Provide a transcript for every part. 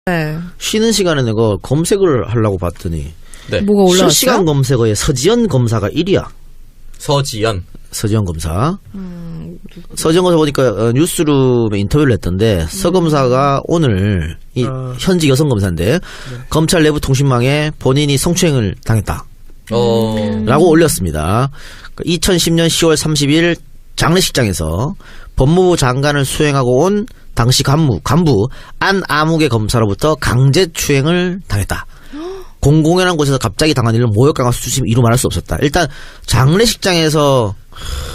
네. 쉬는 시간에 내가 검색을 하려고 봤더니 네. 뭐가 올라왔어요? 실시간 검색어에 서지연 검사가 1위야. 서지연 검사. 서지연 검사 보니까 뉴스룸에 인터뷰를 했던데 서 검사가 오늘 이 현직 여성 검사인데 검찰 내부 통신망에 본인이 성추행을 당했다. 라고 올렸습니다. 2010년 10월 30일 장례식장에서 법무부 장관을 수행하고 온 당시 간부 안아무개 검사로부터 강제추행을 당했다. 공공연한 곳에서 갑자기 당한 일은 모욕감과 수치심 이루 말할 수 없었다. 일단 장례식장에서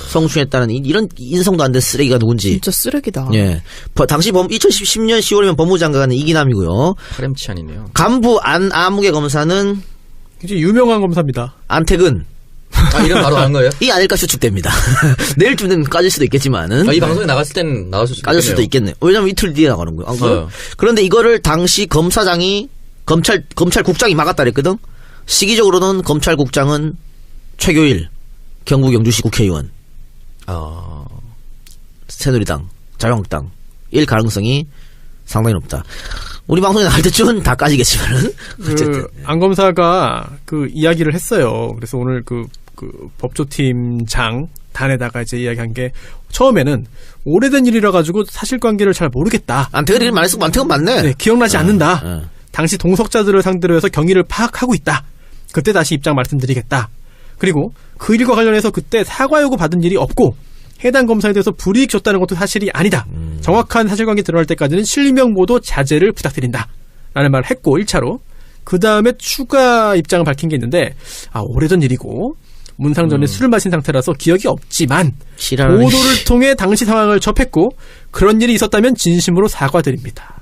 성추행했다는 이런 인성도 안 된 쓰레기가 누군지. 진짜 쓰레기다. 예. 당시 2010년 10월이면 법무부 장관은 이기남이고요. 파렴치한이네요. 간부 안아무개 검사는 굉장히 유명한 검사입니다. 안택은 이름 바로 아는 거예요? 이 아닐까 추측됩니다. 내일쯤 되면 까질 수도 있겠지만은. 이 방송에 나갔을 때는 나갔을 수도 까질 수도 있겠네. 왜냐면 이틀 뒤에 나가는 거예요. 그런데 이거를 당시 검사장이 검찰국장이 막았다 그랬거든. 시기적으로는 검찰국장은 최교일 경북 영주시 국회의원, 새누리당, 자유한국당 일 가능성이 상당히 높다. 우리 방송에 나갈 때쯤은 다 까지겠지만은 어쨌든 안 검사가 그 이야기를 했어요. 그래서 오늘 그 법조팀장 단에다가 이제 이야기한 게 처음에는 오래된 일이라 가지고 사실관계를 잘 모르겠다. 안태근 이름 말했어. 안태근 맞네. 네, 기억나지 않는다. 당시 동석자들을 상대로 해서 경위를 파악하고 있다. 그때 다시 입장 말씀드리겠다. 그리고 그 일과 관련해서 그때 사과 요구 받은 일이 없고 해당 검사에 대해서 불이익 줬다는 것도 사실이 아니다. 정확한 사실관계 드러날 때까지는 실명 보도 자제를 부탁드린다. 라는 말을 했고 1차로. 그 다음에 추가 입장을 밝힌 게 있는데 오래전 일이고 문상 전에 술을 마신 상태라서 기억이 없지만 보도를 통해 당시 상황을 접했고 그런 일이 있었다면 진심으로 사과드립니다.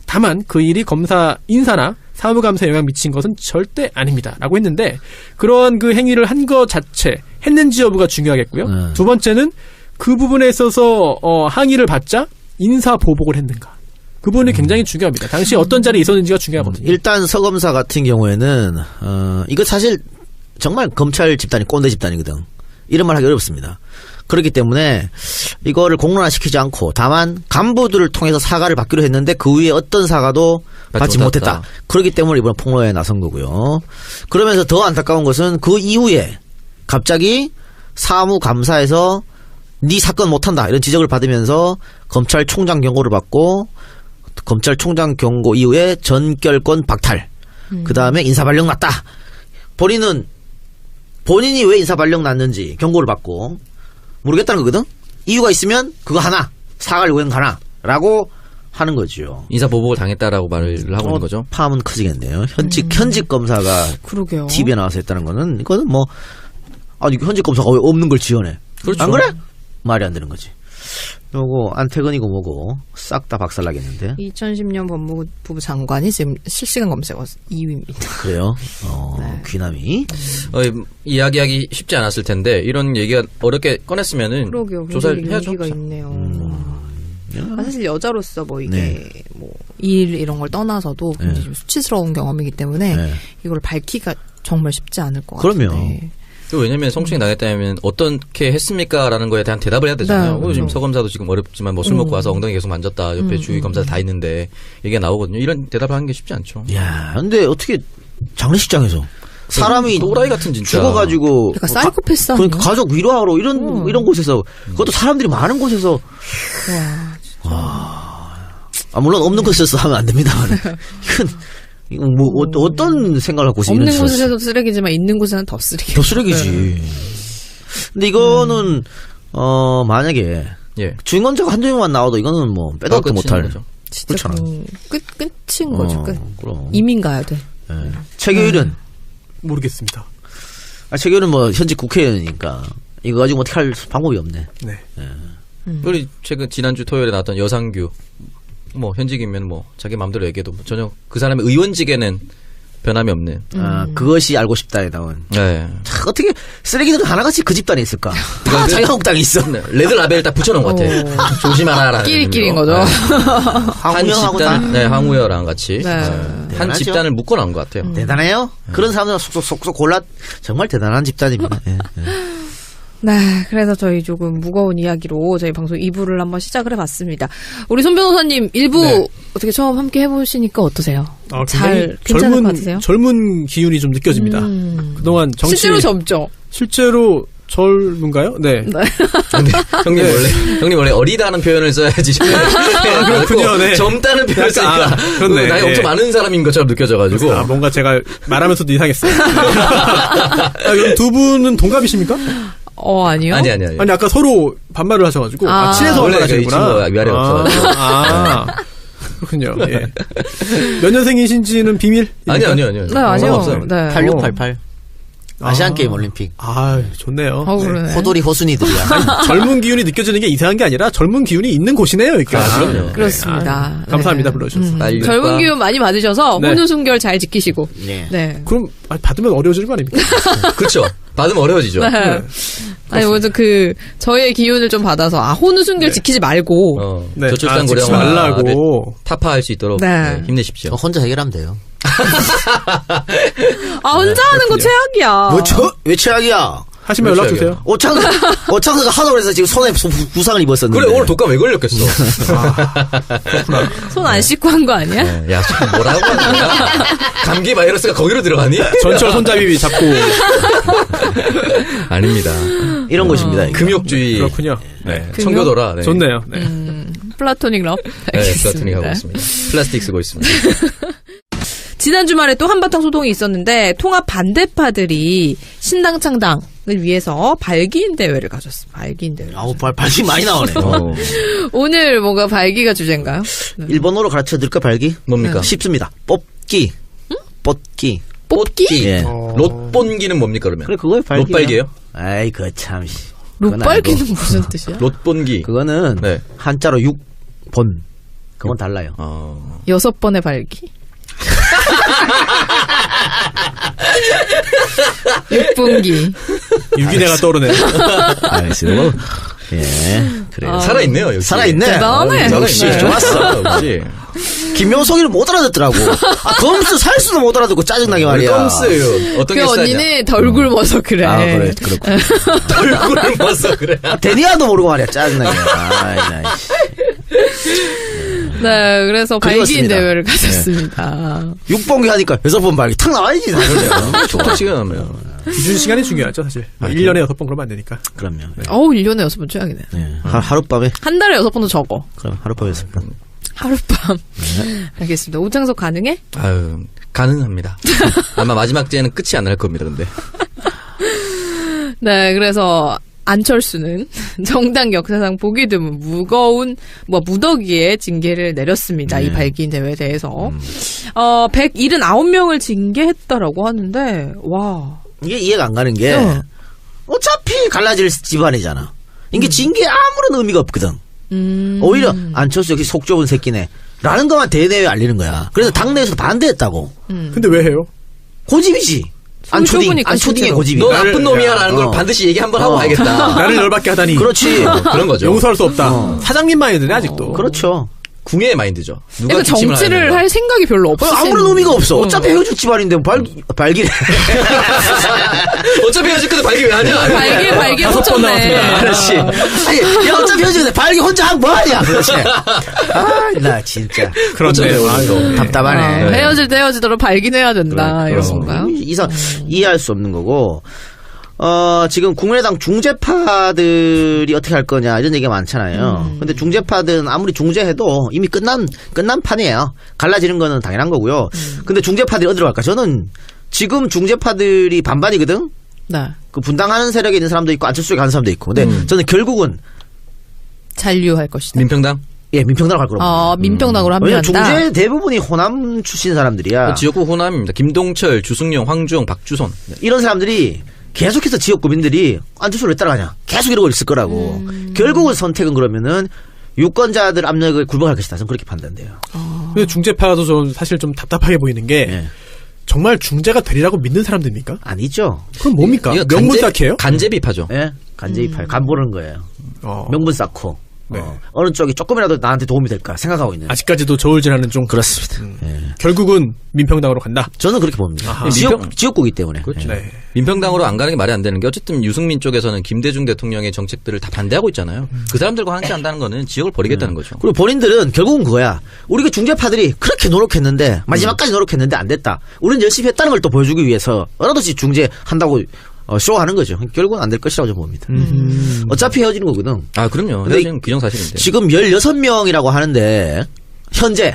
다만 그 일이 검사 인사나 사무감사에 영향 미친 것은 절대 아닙니다. 라고 했는데 그러한 그 행위를 한 것 자체 했는지 여부가 중요하겠고요. 두 번째는 그 부분에 있어서 항의를 받자 인사 보복을 했는가. 그 부분이 굉장히 중요합니다. 당시 어떤 자리에 있었는지가 중요하거든요. 일단 서 검사 같은 경우에는 이거 사실 정말 검찰 집단이 꼰대 집단이거든. 이런 말 하기 어렵습니다. 그렇기 때문에 이거를 공론화시키지 않고 다만 간부들을 통해서 사과를 받기로 했는데 그 위에 어떤 사과도 받지 못했다. 그렇기 때문에 이번 폭로에 나선 거고요. 그러면서 더 안타까운 것은 그 이후에 갑자기 사무감사에서 네 사건 못한다 이런 지적을 받으면서 검찰총장 경고를 받고 검찰총장 경고 이후에 전결권 박탈. 그 다음에 인사발령 났다. 본인이 왜 인사발령 났는지 경고를 받고 모르겠다는 거거든. 이유가 있으면 그거 하나 사과를 요구는 하나 라고 하는 거죠. 인사보복을 당했다라고 말을 하고 있는 거죠. 파함은 커지겠네요. 현직 검사가 그러게요. TV에 나와서 했다는 거는 이거는 뭐 현직 검사가 왜 없는 걸 지원해. 그렇죠. 안 그래? 말이 안 되는 거지. 요거 안태근이고 뭐고 싹 다 박살나겠는데. 2010년 법무부 장관이 지금 실시간 검색어 2위입니다. 그래요? 네. 귀남이. 이야기하기 쉽지 않았을 텐데 이런 얘기가 어렵게 꺼냈으면은 그러게요. 조사를 해야죠. 얘기가 있네요. 사실 여자로서 뭐 이게 뭐 일 이런 걸 떠나서도 굉장히 좀 수치스러운 경험이기 때문에 이걸 밝히기가 정말 쉽지 않을 것 같아요. 그럼요. 왜냐면 성추행 당했다면 어떻게 했습니까라는 거에 대한 대답을 해야 되잖아요. 네, 지금 서 검사도 지금 어렵지만 뭐 술 먹고 와서 엉덩이 계속 만졌다. 옆에 주위 검사 다 있는데 얘기가 나오거든요. 이런 대답을 하는 게 쉽지 않죠. 야, 근데 어떻게 장례식장에서 사람이 또라이 같은 진짜 죽어가지고 그러니까 사이코패스 그러니까 가족 위로하러 이런 곳에서 그것도 사람들이 많은 곳에서 물론 없는 곳에서 하면 안 됩니다. 이건 뭐 어떤 생각을 갖고 있어요? 없는 곳에서도 쓰레기지만 있는 곳에는 더 쓰레기. 더 쓰레기지. 근데 이거는 만약에 주인공자가 한두 명만 나와도 이거는 뭐 빼도 박도 못할 거죠. 진짜 끝인 거죠. 끝. 그럼. 이민 가야 돼. 최교일은 모르겠습니다. 최교일은 뭐 현직 국회의원이니까 이거 가지고 어떻게 할 방법이 없네. 네. 우리 지난주 토요일에 나왔던 여상규 뭐 현직이면 뭐 자기 마음대로 얘기해도 뭐 전혀 그 사람의 의원직에는 변함이 없는. 그것이 알고 싶다에 나온. 네. 참 어떻게 쓰레기들은 하나같이 그 집단에 있을까? 다 자유한국당에 있어. 레드 라벨 딱 붙여놓은 것 같아. 조심하라라는. 끼리끼리인 거죠. 한 집단, 황우여랑 같이 한 집단을 묶어놓은 것 같아요. 대단해요. 그런 사람들 속속 골라 정말 대단한 집단입니다. 네, 그래서 저희 조금 무거운 이야기로 저희 방송 2부를 한번 시작을 해봤습니다. 우리 손 변호사님 1부 네. 어떻게 처음 함께 해보시니까 어떠세요? 잘 괜찮을 것 같으세요? 젊은 기운이 좀 느껴집니다. 그동안 정치 실제로 젊죠? 실제로 젊은가요? 네. 형님 원래 어리다는 표현을 써야지. 그렇군요. 네. 젊다는 표현을 쓰니까 그렇네. 나이 엄청 많은 사람인 것처럼 느껴져가지고. 뭔가 제가 말하면서도 이상했어요. 그럼 두 분은 동갑이십니까? 아니요. 아니. 아니 아까 서로 반말을 하셔가지고 친해서 원래 반말하시구나. 위아래가 없어가지고. 그렇군요. 예. 몇 년생이신지는 비밀? 아니요. 네, 아니요. 없어요. 네. 8688. 아시안게임 올림픽. 좋네요. 그러네. 호돌이 호순이들이야. 젊은 기운이 느껴지는 게 이상한 게 아니라 젊은 기운이 있는 곳이네요, 그러니까. 그럼요. 그렇습니다. 네. 감사합니다, 불러주셔서. 젊은 기운 많이 받으셔서 혼우순결 잘 지키시고. 네. 그럼 받으면 어려워지는 거 아닙니까? 그렇죠. 받으면 어려워지죠. 네. 아니 먼저 저의 기운을 좀 받아서 혼우순결 지키지 말고 저출산 고령화 말라고 타파할 수 있도록 힘내십시오. 혼자 해결하면 돼요. 혼자 하는 거 최악이야. 왜 최악이야? 하시면 연락 주세요. 오창석가 하도 그래서 지금 손에 부상을 입었었는데. 그래 오늘 독감 왜 걸렸겠어? 그렇구나. 손 안 씻고 한 거 아니야? 야, 뭐라고 하는 거야? 감기 바이러스가 거기로 들어가니? 전철 손잡이 잡고. 아닙니다. 이런 것입니다. 금욕주의. 그렇군요. 네. 청교도라. 네. 좋네요. 네. 플라토닉 러브. 네, 플라토닉 하고 있습니다. 플라스틱 쓰고 있습니다. 지난 주말에 또 한바탕 소동이 있었는데 통합 반대파들이 신당 창당을 위해서 발기인 대회를 가졌습니다. 발기인 대회. 발기 많이 나오네. 오늘 뭔가 발기가 주제인가요? 네. 일본어로 가르쳐 드릴까 발기? 뭡니까? 쉽습니다. 뽑기. 뽑기. 뽑기? 예. 롯본기는 뭡니까 그러면? 그래 그거에 발기. 롯발기예요? 아이 참. 롯발기는 무슨 뜻이야? 롯본기. 그거는 한자로 6본. 그건 달라요. 6번의 발기? 6분기. 유기내가 떠오르네요. 알겠어요. 예, 그래요. 살아있네요, 역시. 살아있네. 대단하네. 역시 좋았어. 역시. 김명석이를 못 알아듣더라고. 검스 살수도 못 알아듣고 짜증나게 말이야. 검스요. 어떤 게 언니는 덜 굶어서 그래. 그래, 그렇군. 덜 굶어서 그래. 데니아도 모르고 말이야, 짜증나게. 네, 그래서 발기인 대회를 가졌습니다. 6번기 하니까 6번 발기 탁 나와야지. 톡톡 시간 나면. 기준 시간이 중요하죠, 사실. 1년에 6번 그러면 안 되니까. 그럼요. 네. 1년에 6번 최악이네. 네. 하룻밤에? 한 달에 6번도 적어. 그럼 하룻밤에 6번. 하룻밤. 알겠습니다. 오창석 가능해? 가능합니다. 아마 마지막 제는 끝이 안 날 겁니다, 근데. 네, 그래서 안철수는 정당 역사상 보기 드문 무거운 무더기의 징계를 내렸습니다. 이 발기인 대회에 대해서 179명을 징계했다라고 하는데 와 이게 이해가 안 가는 게 어차피 갈라질 집안이잖아. 이게 징계에 아무런 의미가 없거든. 오히려 안철수 역시 속 좁은 새끼네 라는 것만 대내외에 알리는 거야. 그래서 당내에서 반대했다고. 근데 왜 해요? 고집이지. 안초딩의 고집이. 너 나쁜 놈이야라는 걸 반드시 얘기 한번 하고 가야겠다. 나를 열받게 하다니. 그렇지. 그런 거죠. 용서할 수 없다. 사장님 마인드네 아직도. 그렇죠. 궁예의 마인드죠. 누가 그러니까 정치를 할 생각이 별로 없어. 아무런 의미가 없어. 어차피 헤어질 집안인데 발기래. 어차피 헤어질 건데 발기 왜 하냐? 발기 5번 나왔습니다. 그렇지. 아니, 야 어차피 헤어지는데 발기 혼자 하면 뭐하냐. 그렇지. 나 진짜. 그렇네요. 답답하네. 헤어질 때 헤어지도록 발기해야 된다. 이런 건가요? 이해할 수 없는 거고. 지금 국민의당 중재파들이 어떻게 할 거냐 이런 얘기가 많잖아요. 근데 중재파들은 아무리 중재해도 이미 끝난 판이에요. 갈라지는 거는 당연한 거고요. 근데 중재파들이 어디로 갈까? 저는 지금 중재파들이 반반이거든. 네. 그 분당하는 세력에 있는 사람도 있고 안철수에 가는 사람도 있고. 근데 저는 결국은 잔류할 것이다. 민평당? 예, 민평당으로 갈 거라고. 민평당으로 합류한다. 중재 대부분이 호남 출신 사람들이야. 지역구 호남입니다. 김동철, 주승용, 황주영, 박주선. 이런 사람들이 계속해서 지역 구민들이 안철수를 왜 따라가냐 계속 이러고 있을 거라고. 결국은 선택은 그러면은 유권자들 압력을 굴복할 것이다. 저는 그렇게 판단돼요. 근데 중재파도 좀 사실 좀 답답하게 보이는 게 정말 중재가 되리라고 믿는 사람들입니까? 아니죠. 그럼 뭡니까? 명분 쌓기예요? 간제비파죠. 예, 간제비파요. 간 보는 거예요. 명분 쌓고. 네. 어느 쪽이 조금이라도 나한테 도움이 될까 생각하고 있는. 아직까지도 저울질하는 중. 그렇습니다. 결국은 민평당으로 간다. 저는 그렇게 봅니다. 지역구이기 때문에. 그렇죠. 네. 민평당으로 안 가는 게 말이 안 되는 게 어쨌든 유승민 쪽에서는 김대중 대통령의 정책들을 다 반대하고 있잖아요. 그 사람들과 함께 한다는 거는 지역을 버리겠다는 거죠. 그리고 본인들은 결국은 그거야. 우리가 중재파들이 그렇게 노력했는데 마지막까지 노력했는데 안 됐다. 우리는 열심히 했다는 걸 또 보여주기 위해서 어느덧이 중재한다고 쇼하는 거죠. 결국은 안 될 것이라고 저는 봅니다. 어차피 헤어지는 거거든. 아, 그럼요. 헤어지는 기정사실인데. 지금 16명이라고 하는데 현재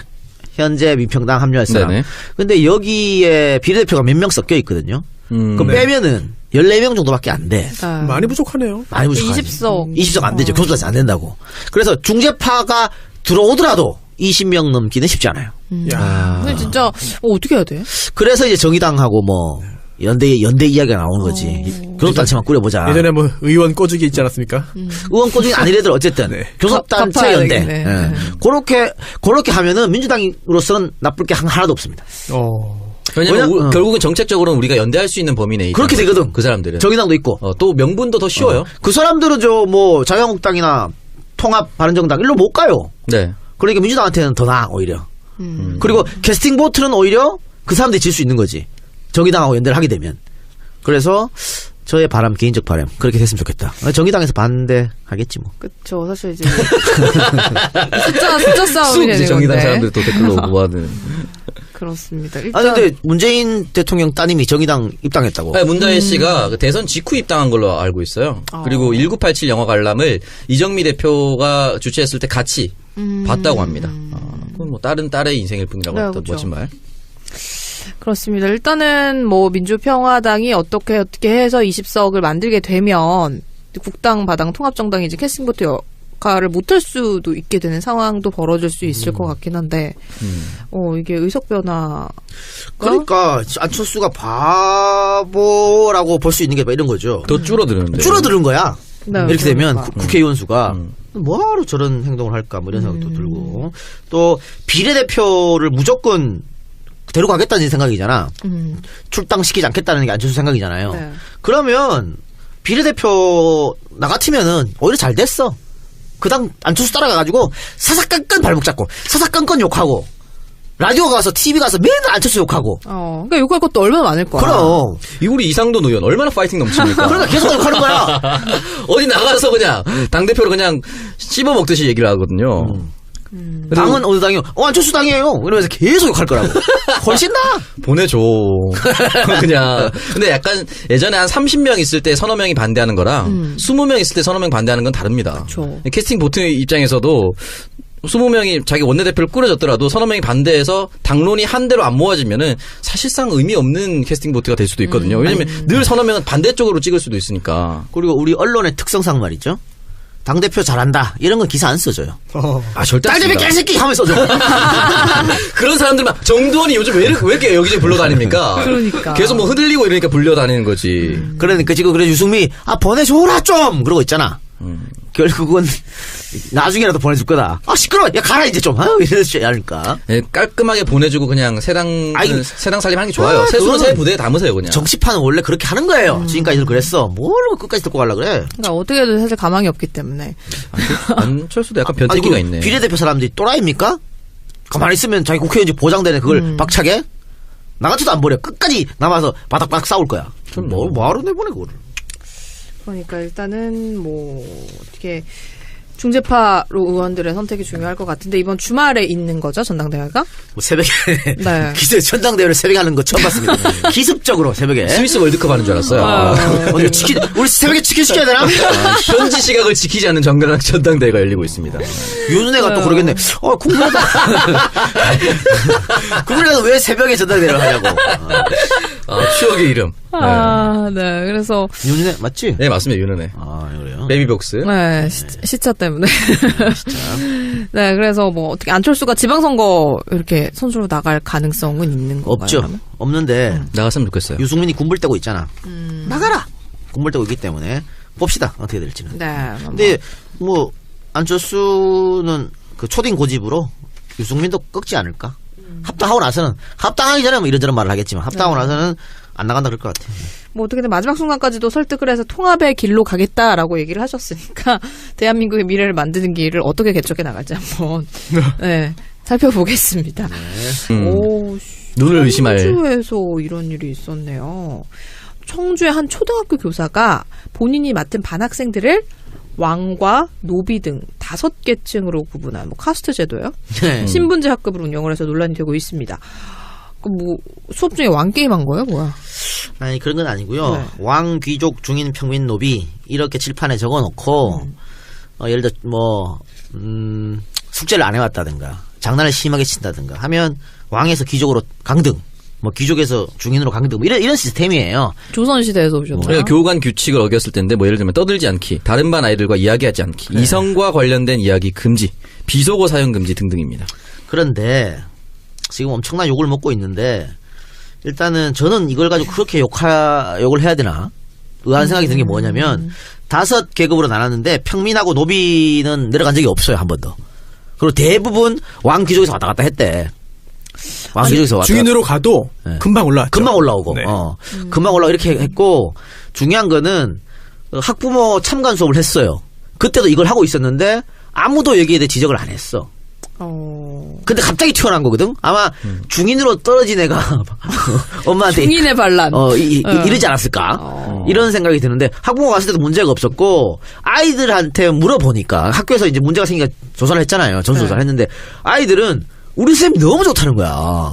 민평당 합류할 사람. 네네. 근데 여기에 비례대표가 몇 명 섞여 있거든요. 그럼 빼면은 14명 정도밖에 안 돼. 많이 부족하네요. 많이 부족하지. 20석 안 되죠. 교수단체 안 된다고. 그래서 중재파가 들어오더라도 20명 넘기는 쉽지 않아요. 야. 근데 진짜 어떻게 해야 돼? 그래서 이제 정의당하고 뭐 연대 이야기가 나오는 거지. 교섭단체만 꾸려보자. 예전에 뭐 의원 꼬주기 있지 않았습니까? 의원 꼬주기 아니래도 어쨌든 네. 교섭단체 연대. 네. 그렇게 하면은 민주당으로서는 나쁠 게 하나도 없습니다. 왜냐면 결국은 정책적으로는 우리가 연대할 수 있는 범위 내에 그렇게 되거든. 그 사람들은. 정의당도 있고. 또 명분도 더 쉬워요. 그 사람들은 자유한국당이나 통합 바른정당 일로 못 가요. 네. 그러니까 민주당한테는 더 나아 오히려. 그리고 캐스팅 보트는 오히려 그 사람들이 질 수 있는 거지. 정의당하고 연대를 하게 되면. 그래서 저의 개인적 바람 그렇게 됐으면 좋겠다. 정의당에서 반대하겠지 뭐. 그렇죠. 사실 이제 숫자 싸움이 되는 정의당 건데. 사람들 또 댓글로 모아는. 그렇습니다. 일단 근데 문재인 대통령 따님이 정의당 입당했다고. 네, 문다혜 씨가 그 대선 직후 입당한 걸로 알고 있어요. 그리고 1987 영화 관람을 이정미 대표가 주최했을 때 같이 봤다고 합니다. 그건 뭐 다른 딸의 인생일 뿐이라고 했던 그렇죠. 멋진 말. 그렇습니다. 일단은 뭐 민주평화당이 어떻게 해서 20석을 만들게 되면 국당, 바당, 통합정당이 이제 캐스팅보트 역할을 못할 수도 있게 되는 상황도 벌어질 수 있을 것 같긴 한데, 이게 의석 변화. 그러니까 안철수가 바보라고 볼 수 있는 게 이런 거죠. 더 줄어드는데. 줄어드는 거야. 네, 이렇게 되면 그러니까. 국회의원 수가 뭐하러 저런 행동을 할까 뭐 이런 생각도 들고 또 비례대표를 무조건 데려가겠다는 생각이잖아. 출당시키지 않겠다는 게 안철수 생각이잖아요. 네. 그러면 비례대표 나 같으면은 오히려 잘 됐어. 그당 안철수 따라가가지고 사사건건 발목 잡고 사사건건 욕하고 라디오 가서 TV 가서 맨날 안철수 욕하고. 그러니까 욕할 것도 얼마나 많을 거야. 그럼. 우리 이상돈 의원 얼마나 파이팅 넘칩니까? 그러니까 계속 욕하는 거야. 어디 나가서 그냥 당대표로 그냥 씹어먹듯이 얘기를 하거든요. 당은 어느 당이요? 안철수 당이에요. 이러면서 계속 욕할 거라고. 훨씬 나아. 보내줘. 그냥. 근데 약간 예전에 한 30명 있을 때 서너 명이 반대하는 거랑 20명 있을 때 서너 명 반대하는 건 다릅니다. 그쵸. 캐스팅 보트 입장에서도 20명이 자기 원내대표를 꾸려졌더라도 서너 명이 반대해서 당론이 한 대로 안 모아지면은 사실상 의미 없는 캐스팅 보트가 될 수도 있거든요. 왜냐면 늘 서너 명은 반대쪽으로 찍을 수도 있으니까. 그리고 우리 언론의 특성상 말이죠. 당대표 잘한다. 이런 건 기사 안 써줘요. 절대 안 딸대비 씁니다. 개새끼 하면 써줘. 그런 사람들만 정두원이 요즘 왜 이렇게 여기저기 불러다닙니까? 그러니까. 계속 뭐 흔들리고 이러니까 불려다니는 거지. 그러니까 지금 그래 유승민이 보내줘라 좀 그러고 있잖아. 결국은 나중에라도 보내줄 거다. 시끄러워. 야 가라 이제 좀. 이러지 않을까. 네, 깔끔하게 보내주고 그냥 세당 살림 하는 게 좋아요. 세수는 그거는 새 부대에 담으세요 그냥. 정치판은 원래 그렇게 하는 거예요. 지금까지는 그랬어. 뭘 끝까지 듣고 가려고 그래. 그러니까 어떻게 해도 사실 가망이 없기 때문에. 안철수도 약간 변태기가 있네. 비례대표 사람들이 또라이입니까? 가만히 있으면 자기 국회의원직 보장되는 그걸 박차게? 나 같아도 안 버려. 끝까지 남아서 바닥바닥 싸울 거야. 뭐하러 내보내 그거를. 그러니까 일단은 뭐 어떻게 중재파로 의원들의 선택이 중요할 것 같은데 이번 주말에 있는 거죠 전당대회가? 뭐 새벽에 네. 전당대회를 새벽에 하는 거 처음 봤습니다. 기습적으로 새벽에. 스위스 월드컵 하는 줄 알았어요. 우리 새벽에 치킨 시켜야 되나? 현지 시각을 지키지 않는 전당대회가 열리고 있습니다. 윤은혜가 또 그러겠네. 국민의당 왜 새벽에 전당대회를 하냐고. 추억의 이름. 네. 그래서 윤은혜 맞지? 네 맞습니다 윤은혜. 그래요. 베이비복스. 네 시차 때문에. 네 그래서 뭐 어떻게 안철수가 지방선거 이렇게 선수로 나갈 가능성은 있는 건가요? 없죠. 그러면? 없는데 나갔으면 좋겠어요. 유승민이 군불대고 있잖아. 나가라. 군불대고 있기 때문에 봅시다 어떻게 될지는. 네. 근데 뭐 안철수는 그 초딩 고집으로 유승민도 꺾지 않을까? 합당하고 나서는 합당하기 전에 뭐 이런저런 말을 하겠지만 합당하고 나서는 안 나간다 그럴 것 같아요. 뭐 어떻게든 마지막 순간까지도 설득을 해서 통합의 길로 가겠다라고 얘기를 하셨으니까 대한민국의 미래를 만드는 길을 어떻게 개척해 나갈지 한번 네, 살펴보겠습니다. 오, 눈을 의심할. 청주에서 이런 일이 있었네요. 청주의 한 초등학교 교사가 본인이 맡은 반 학생들을 왕과 노비 등 5개 층으로 구분한 뭐 카스트 제도예요. 네. 신분제 학급을 운영을 해서 논란이 되고 있습니다. 뭐 수업 중에 왕 게임 한 거예요, 뭐야? 아니 그런 건 아니고요. 네. 왕, 귀족, 중인, 평민, 노비 이렇게 칠판에 적어놓고 예를 들어 뭐 숙제를 안 해왔다든가 장난을 심하게 친다든가 하면 왕에서 귀족으로 강등, 뭐 귀족에서 중인으로 강등 뭐 이런 시스템이에요. 조선시대에서 오셨나요? 우리가 교관 규칙을 어겼을 텐데 뭐 예를 들면 떠들지 않기, 다른 반 아이들과 이야기하지 않기, 이성과 관련된 이야기 금지, 비속어 사용 금지 등등입니다. 그런데 지금 엄청난 욕을 먹고 있는데 일단은 저는 이걸 가지고 그렇게 욕을 해야 되나 의아한 생각이 드는 게 뭐냐면 5계급으로 나눴는데 평민하고 노비는 내려간 적이 없어요, 한 번도. 그리고 대부분 왕 귀족에서 왔다 갔다 했대. 왕 귀족에서 왔다 중인으로 가도 네. 금방 올라왔죠. 금방 올라오고 네. 금방 올라오고 이렇게 했고 중요한 거는 학부모 참관 수업을 했어요. 그때도 이걸 하고 있었는데 아무도 여기에 대해 지적을 안 했어. 근데 갑자기 튀어나온 거거든. 아마 중인으로 떨어진 애가 엄마한테 중인의 반란. 이러지 않았을까? 이런 생각이 드는데 학부모 갔을 때도 문제가 없었고 아이들한테 물어보니까 학교에서 이제 문제가 생기니까 조사를 했잖아요. 전수조사를 했는데 아이들은 우리 쌤이 너무 좋다는 거야.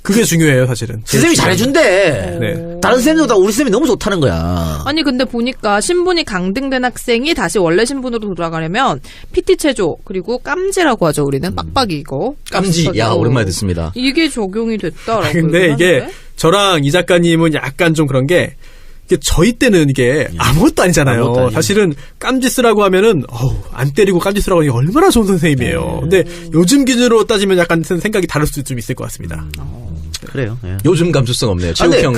그게 중요해요, 사실은. 쌤이 잘해준대. 네. 다른 쌤들보다 우리 쌤이 너무 좋다는 거야. 아니 근데 보니까 신분이 강등된 학생이 다시 원래 신분으로 돌아가려면 PT 체조 그리고 깜지라고 하죠 우리는 빡빡이 이거 깜지, 야 오랜만에 듣습니다. 이게 적용이 됐다라고 근데 이게 얘기하는데? 저랑 이 작가님은 약간 좀 그런 게 이게 저희 때는 이게 아무것도 아니잖아요. 아무것도 아니에요. 사실은 깜지 쓰라고 하면은 안 때리고 깜지 쓰라고 하니 얼마나 좋은 선생님이에요. 근데 요즘 기준으로 따지면 약간 생각이 다를 수 좀 있을 것 같습니다. 그래요. 예. 요즘 감수성 없네요. 근데 체육형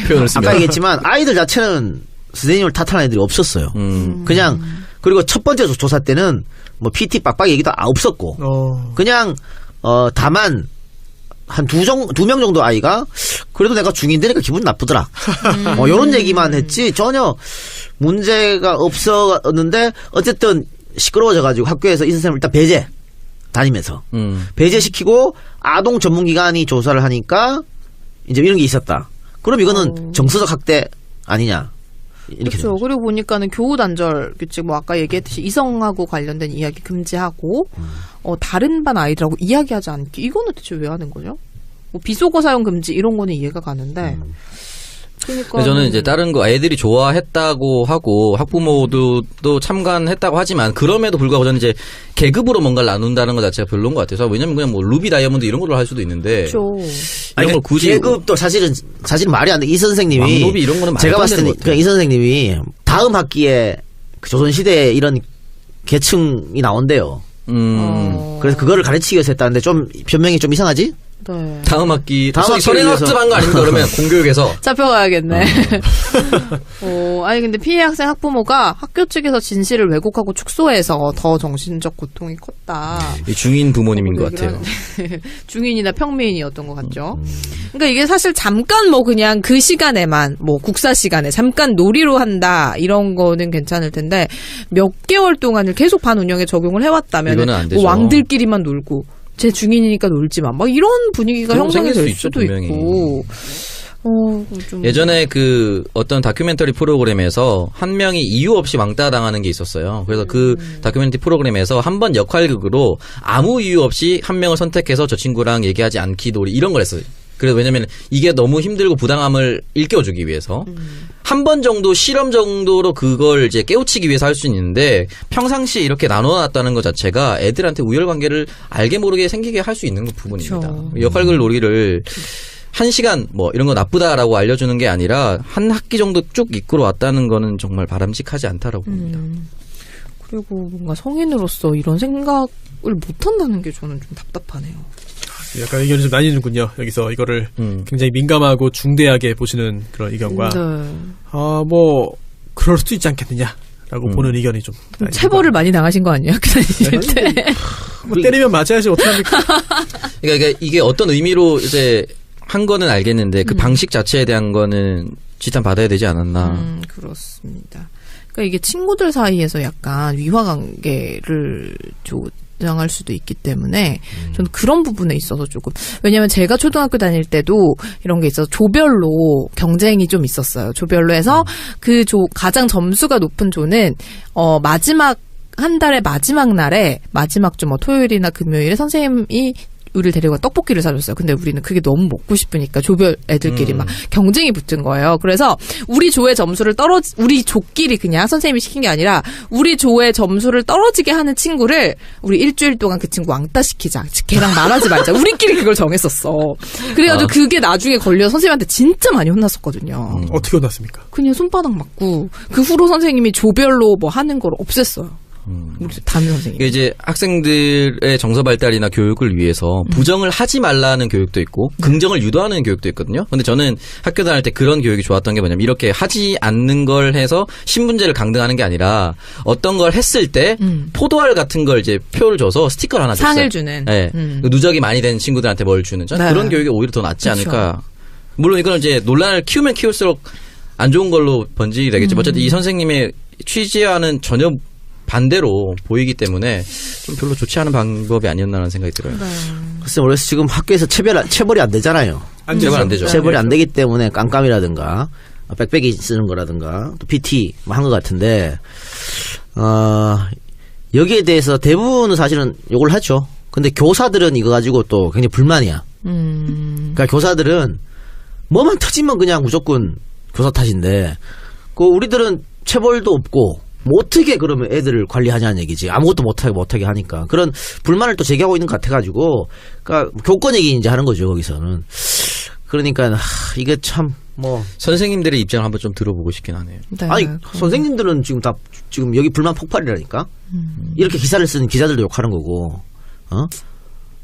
표현을 쓰면. 아까 얘기했지만 아이들 자체는 선생님을 탓하는 애들이 없었어요. 그냥 그리고 첫 번째 조사 때는 뭐 PT 빡빡이 얘기도 없었고 그냥 다만 한 두 명 정도 아이가 그래도 내가 중인 되니까 기분 나쁘더라. 이런 얘기만 했지 전혀 문제가 없었는데 어쨌든 시끄러워져가지고 학교에서 이 선생님을 일단 배제 다니면서 배제시키고 아동 전문기관이 조사를 하니까 이제 이런 게 있었다. 그럼 이거는 정서적 학대 아니냐 이렇게 그렇죠. 그리고 보니까는 교우 단절 규칙 뭐 아까 얘기했듯이 이성하고 관련된 이야기 금지하고 다른 반 아이들하고 이야기하지 않기 이거는 대체 왜 하는 거죠? 뭐 비속어 사용 금지 이런 거는 이해가 가는데. 그러니까 저는 이제 다른 거 애들이 좋아했다고 하고 학부모도 또 참관했다고 하지만 그럼에도 불구하고 저는 이제 계급으로 뭔가를 나눈다는 것 자체가 별로인 것 같아서 왜냐면 그냥 뭐 루비 다이아몬드 이런 걸로 할 수도 있는데 그렇죠. 이런 걸 굳이 계급도 사실은 말이 안 돼. 이 선생님이 왕노비 이런 거는 말도 제가 안 봤을 되는 때는 것 같아요. 그냥 이 선생님이 다음 학기에 그 조선시대에 이런 계층이 나온대요. 그래서 그거를 가르치기 위해서 했다는데 좀 변명이 좀 이상하지? 네. 다음 학기 다음 학기를 선행학습한 거 아닙니까? 그러면 공교육에서 잡혀가야겠네. 아니 근데 피해 학생 학부모가 학교 측에서 진실을 왜곡하고 축소해서 더 정신적 고통이 컸다. 이 중인 부모님인 것 얘기를 같아요. 하는데 중인이나 평민이었던 것 같죠. 그러니까 이게 사실 잠깐 뭐 그냥 그 시간에만 뭐 국사 시간에 잠깐 놀이로 한다 이런 거는 괜찮을 텐데 몇 개월 동안을 계속 반 운영에 적용을 해왔다면 이거는 안 되죠. 뭐 왕들끼리만 놀고 제 중인이니까 놀지 마. 막 이런 분위기가 그런 거 형성이 생길 될 수 수도 있죠, 분명히. 있고. 좀 예전에 그 어떤 다큐멘터리 프로그램에서 한 명이 이유 없이 왕따 당하는 게 있었어요. 그래서 그 다큐멘터리 프로그램에서 한 번 역할극으로 아무 이유 없이 한 명을 선택해서 저 친구랑 얘기하지 않기 놀이 이런 걸 했어요. 그래서 왜냐면 이게 너무 힘들고 부당함을 일깨워주기 위해서 한 번 정도 실험 정도로 그걸 이제 깨우치기 위해서 할 수 있는데 평상시에 이렇게 나눠놨다는 것 자체가 애들한테 우열관계를 알게 모르게 생기게 할 수 있는 부분입니다. 그렇죠. 역할극 놀이를 1시간 뭐 이런 거 나쁘다라고 알려주는 게 아니라 한 학기 정도 쭉 이끌어 왔다는 거는 정말 바람직하지 않다라고 봅니다. 그리고 뭔가 성인으로서 이런 생각을 못한다는 게 저는 좀 답답하네요. 약간 의견이 좀 나뉘는군요. 여기서 이거를 굉장히 민감하고 중대하게 보시는 그런 의견과 뭐 그럴 수도 있지 않겠느냐라고 보는 의견이 좀 체벌을 많이 당하신 거 아니에요? 학교 다니실 때. 뭐 때리면 맞아야지 어떡합니까? 그러니까 이게 어떤 의미로 이제 한 거는 알겠는데 그 방식 자체에 대한 거는 지탄 받아야 되지 않았나. 그렇습니다. 그러니까 이게 친구들 사이에서 약간 위화 관계를 조장할 수도 있기 때문에 저는 그런 부분에 있어서 조금, 왜냐면 제가 초등학교 다닐 때도 이런 게 있어서 조별로 경쟁이 좀 있었어요. 조별로 해서 그 가장 점수가 높은 조는 마지막 한 달의 마지막 날에 마지막 주 뭐 토요일이나 금요일에 선생님이 우리를 데리고 떡볶이를 사줬어요. 근데 우리는 그게 너무 먹고 싶으니까 조별 애들끼리 막 경쟁이 붙은 거예요. 그래서 우리 조의 점수를 우리 조끼리 그냥 선생님이 시킨 게 아니라 우리 조의 점수를 떨어지게 하는 친구를 우리 일주일 동안 그 친구 왕따 시키자. 걔랑 말하지 말자. 우리끼리 그걸 정했었어. 그래가지고 그게 나중에 걸려 선생님한테 진짜 많이 혼났었거든요. 어떻게 혼났습니까? 그냥 손바닥 맞고 그 후로 선생님이 조별로 뭐 하는 걸 없앴어요. 우리 담임 선생님. 이게 이제 학생들의 정서 발달이나 교육을 위해서 부정을 하지 말라는 교육도 있고 긍정을 유도하는 교육도 있거든요. 근데 저는 학교 다닐 때 그런 교육이 좋았던 게 뭐냐면 이렇게 하지 않는 걸 해서 신분제를 강등하는 게 아니라 어떤 걸 했을 때 포도알 같은 걸 이제 표를 줘서 스티커를 하나 줬어요. 상을 주는. 네. 누적이 많이 된 친구들한테 뭘 주는. 저는 네. 그런 교육이 오히려 더 낫지 그렇죠. 않을까. 물론 이거는 이제 논란을 키우면 키울수록 안 좋은 걸로 번지게 되겠지만 어쨌든 이 선생님의 취지와는 전혀 반대로 보이기 때문에 좀 별로 좋지 않은 방법이 아니었나라는 생각이 들어요. 글쎄 모르겠어. 지금 학교에서 체벌이 안 되잖아요. 체벌 안 되죠. 체벌이 안 되기 때문에 깜깜이라든가 빽빽이 쓰는 거라든가 또 PT 한 것 같은데 여기에 대해서 대부분은 사실은 욕을 하죠. 근데 교사들은 이거 가지고 또 굉장히 불만이야. 그러니까 교사들은 뭐만 터지면 그냥 무조건 교사 탓인데 우리들은 체벌도 없고 뭐 어떻게 그러면 애들을 관리하냐는 얘기지. 아무것도 못하게 하니까. 그런 불만을 또 제기하고 있는 것 같아가지고, 그러니까 교권 얘기 이제 하는 거죠, 거기서는. 그러니까, 이게 참, 선생님들의 입장을 한번 좀 들어보고 싶긴 하네요. 네. 아니, 선생님들은 지금 여기 불만 폭발이라니까? 이렇게 기사를 쓰는 기자들도 욕하는 거고,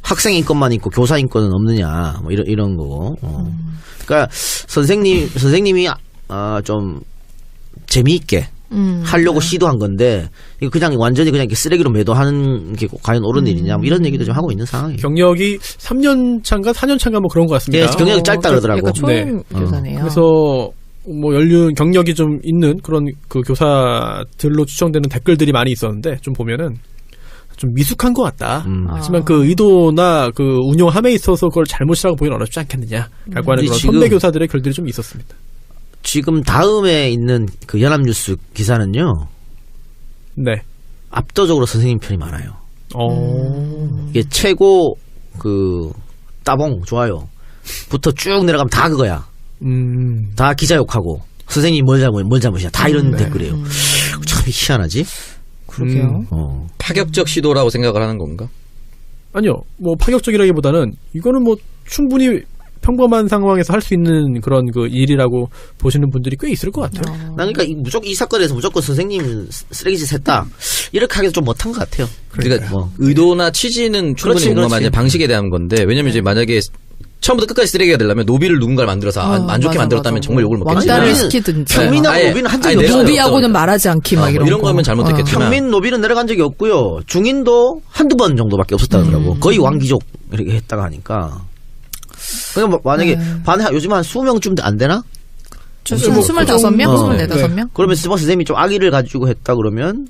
학생 인권만 있고 교사 인권은 없느냐, 뭐 이런 거고. 그러니까 선생님이, 좀 재미있게, 하려고 시도한 건데 이거 그냥 완전히 그냥 이렇게 쓰레기로 매도하는 게 과연 옳은 일이냐 뭐 이런 얘기도 좀 하고 있는 상황이에요. 경력이 3년 차인가 4년 차인가 뭐 그런 것 같습니다. 예, 경력이 짧다 그러더라고. 약간 초임 교사네요. 그래서 뭐 연륜 경력이 좀 있는 그런 그 교사들로 추정되는 댓글들이 많이 있었는데 좀 보면은 좀 미숙한 것 같다. 하지만 그 의도나 그 운영함에 있어서 그걸 잘못이라고 보기는 어렵지 않겠느냐라고 하는 그런 선배 교사들의 글들이 좀 있었습니다. 지금 다음에 있는 그 연합뉴스 기사는요. 네. 압도적으로 선생님 편이 많아요. 이게 최고 따봉 좋아요. 부터 쭉 내려가면 다 그거야. 다 기자 욕하고 선생님 뭘 잘못이야. 다 이런 댓글이에요. 참 희한하지? 그러게요. 파격적 시도라고 생각을 하는 건가? 아니요. 뭐 파격적이라기보다는 이거는 뭐 충분히 평범한 상황에서 할 수 있는 그런 그 일이라고 보시는 분들이 꽤 있을 것 같아요. 난 그러니까 무조건 이 사건에서 무조건 선생님 쓰레기짓 했다. 이렇게 하기도 좀 못한 것 같아요. 그러니까 의도나 취지는 충분히 공감하지 방식에 대한 건데 왜냐면 이제 만약에 처음부터 끝까지 쓰레기가 되려면 노비를 누군가를 만들어서 안 좋게 만들었다면 정말 욕을 먹겠지만 왕따를 시키든지 평민하고 노비는 한 적이 없어요. 노비하고는 말하지 않기 막 이런 거. 거면 잘못됐겠지만 평민 노비는 내려간 적이 없고요. 중인도 한두 번 정도밖에 없었다 그러더라고. 거의 왕귀족 이렇게 했다가 하니까. 그냥 만약에 반에 요즘 한 20명쯤 안 되나? 25명? 24명? 그러면 선생님이 좀 악의를 가지고 했다 그러면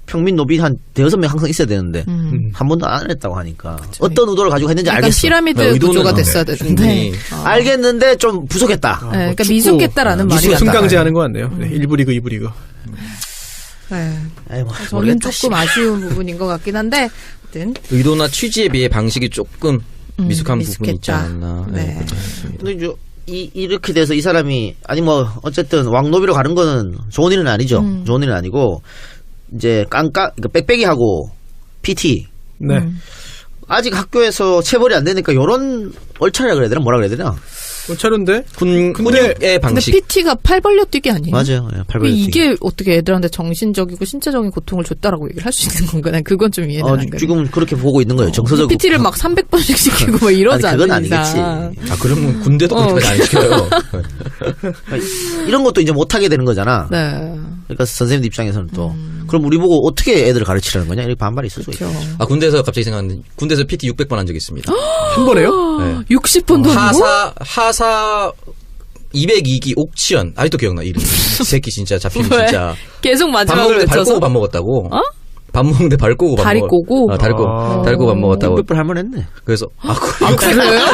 평민 노비 한 대여섯 명 항상 있어야 되는데 한 번도 안 했다고 하니까 어떤 의도를 가지고 했는지 약간 알겠어. 피라미드 구조가 됐어야 되는데 알겠는데 좀 부족했다. 네, 그러니까 미숙했다라는 말이 같다. 승강제하는 것 같네요. 네, 1부 리그, 2부 리그. 네. 아이고, 저는 모르겠다, 조금 아쉬운 부분인 것 같긴 한데 아무튼 의도나 취지에 비해 방식이 조금 미숙한 부분이 있지 미숙했다. 않았나. 네. 근데 이렇게 돼서 이 사람이 어쨌든 왕노비로 가는 거는 좋은 일은 아니죠. 좋은 일은 아니고 이제 그러니까 빽빽이 하고 PT 네. 아직 학교에서 체벌이 안 되니까 요런 얼차려 그래야 되나 뭐라 그래야 되나? 차른데 군의 근데 방식. PT가 팔 벌려 뛰기 아니에요? 맞아요. 예, 팔벌려 뛰기. 이게 어떻게 애들한테 정신적이고 신체적인 고통을 줬다라고 얘기를 할 수 있는 건가? 난 그건 좀 이해는 안 가요. 지금 그렇게 보고 있는 거예요. 정서적으로. PT를 막 300번씩 시키고 막 이러지 아니, 그건 않는 이상. 아니겠지. 그러면 군대도 그렇게까지 안 시켜요. 이런 것도 이제 못하게 되는 거잖아. 네. 그러니까 선생님들 입장에서는 또 그럼 우리 보고 어떻게 애들을 가르치라는 거냐 이렇게 반발이 있을 수 있죠. 그렇죠. 군대에서 갑자기 생각났는데 군대에서 PT 600번 한 적이 있습니다. 한 번에요? 네. 60번 돈이고? 하사 202기 옥치현. 아직도 기억나, 이름. 이 새끼 진짜 잡히면 왜? 진짜. 계속 밥 마지막을 먹는데 발 외쳐서? 꼬고 밥 먹었다고. 어? 밥 먹는데 발 꼬고 밥 다리 먹었- 꼬고? 다리 꼬고 밥 먹었다고. 600번 할만했네. 그래서, 그래요?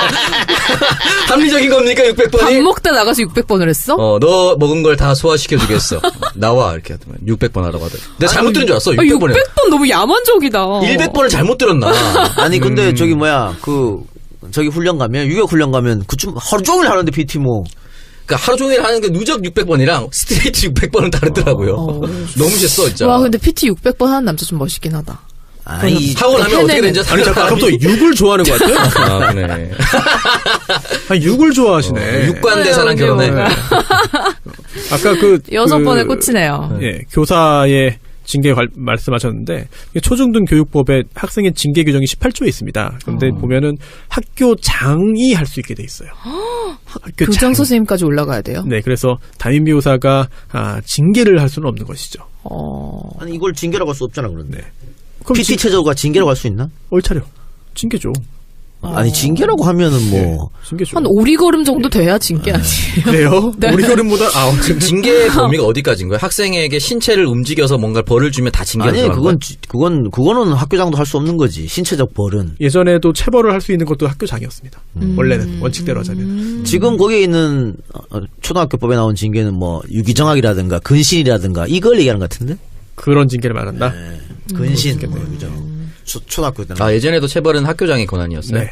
합리적인 겁니까, 밥 600번이? 먹다 나가서 600번을 했어? 너 먹은 걸 다 소화시켜주겠어. 나와, 이렇게 하더만. 600번 하라고 하더니. 내가 잘못 들은 줄 알았어, 600번에. 600번 너무 야만적이다. 100번을 잘못 들었나. 아니 근데 저기 뭐야 저기 훈련 가면 유격 훈련 가면 그쯤 하루 종일 하는데 PT 뭐 그러니까 하루 종일 하는 게 누적 600번이랑 스트레이트 600번은 다르더라고요. 너무 셌어, 진짜. 와, 근데 PT 600번 하는 남자 좀 멋있긴 하다. 아니 하고 나면 어떻게 되는지 아니, 잠깐, 아까부터 육을 좋아하는 것 같아요? 아, 그래. 아, 육을 좋아하시네. 육관대사랑 그래요, 결혼해. 그래요. 아까 6번에 꽂히네요. 예, 교사의 징계 말씀하셨는데 초중등 교육법에 학생의 징계 규정이 18조에 있습니다. 그런데 보면은 학교장이 할 수 있게 돼 있어요. 학교장. 교장 선생님까지 올라가야 돼요? 네, 그래서 담임비호사가 징계를 할 수는 없는 것이죠. 아니 이걸 징계라고 할 수 없잖아 그런데. 그럼 PT 체제가 징계라고 할 수 있나? 옳차려. 징계죠. 아니 징계라고 하면은 뭐 징계죠. 한 오리걸음 정도 돼야 징계 아니에요? 그래요? 네. 우리 걸음보다 지금 징계 범위가 어디까지인 거예요? 학생에게 신체를 움직여서 뭔가 벌을 주면 다 징계를 아니 들어가는 그거는 학교장도 할 수 없는 거지. 신체적 벌은. 예전에도 체벌을 할 수 있는 것도 학교장이었습니다. 원래는 원칙대로 하자면. 지금 거기에 있는 초등학교법에 나온 징계는 뭐 유기정학이라든가 근신이라든가 이걸 얘기하는 것 같은데? 그런 징계를 말한다. 근신 뭐 유기정. 초등학교 때는. 아, 예전에도 체벌은 학교장의 권한이었어요? 네.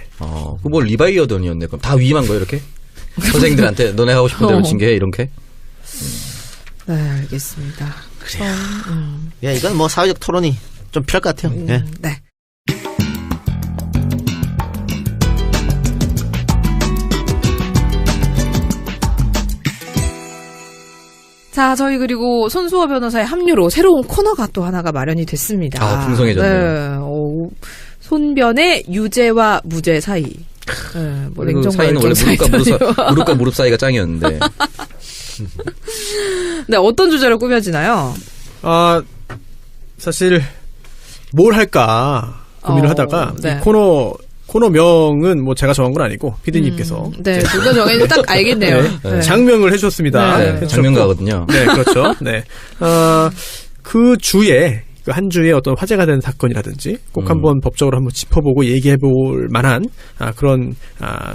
그거 리바이어던이었네. 그럼 다 위임한 거예요, 이렇게? 선생님들한테 너네 하고 싶은 대로 징계해, 이렇게? 네, 알겠습니다. 야, 이건 뭐 사회적 토론이 좀 필요할 것 같아요. 예. 네. 자, 저희 그리고 손수호 변호사의 합류로 새로운 코너가 또 하나가 마련이 됐습니다. 아, 풍성해졌네요. 네, 손변의 유죄와 무죄 사이. 네, 뭐 그 냉정과 사이는 원래 열정 사이잖아요. 무릎과 무릎 사이가 짱이었는데. 네, 어떤 주제로 꾸며지나요? 사실 뭘 할까 고민을 하다가 네. 이 코너명은 뭐 제가 정한 건 아니고 피디님께서 네, 누가 정했는지 딱 알겠네요. 네. 장명을 해주셨습니다. 네. 해주셨고. 장면가거든요. 네, 그렇죠. 네. 그 주에, 그 한 주에 어떤 화제가 된 사건이라든지 꼭 한번 법적으로 한번 짚어보고 얘기해 볼 만한 그런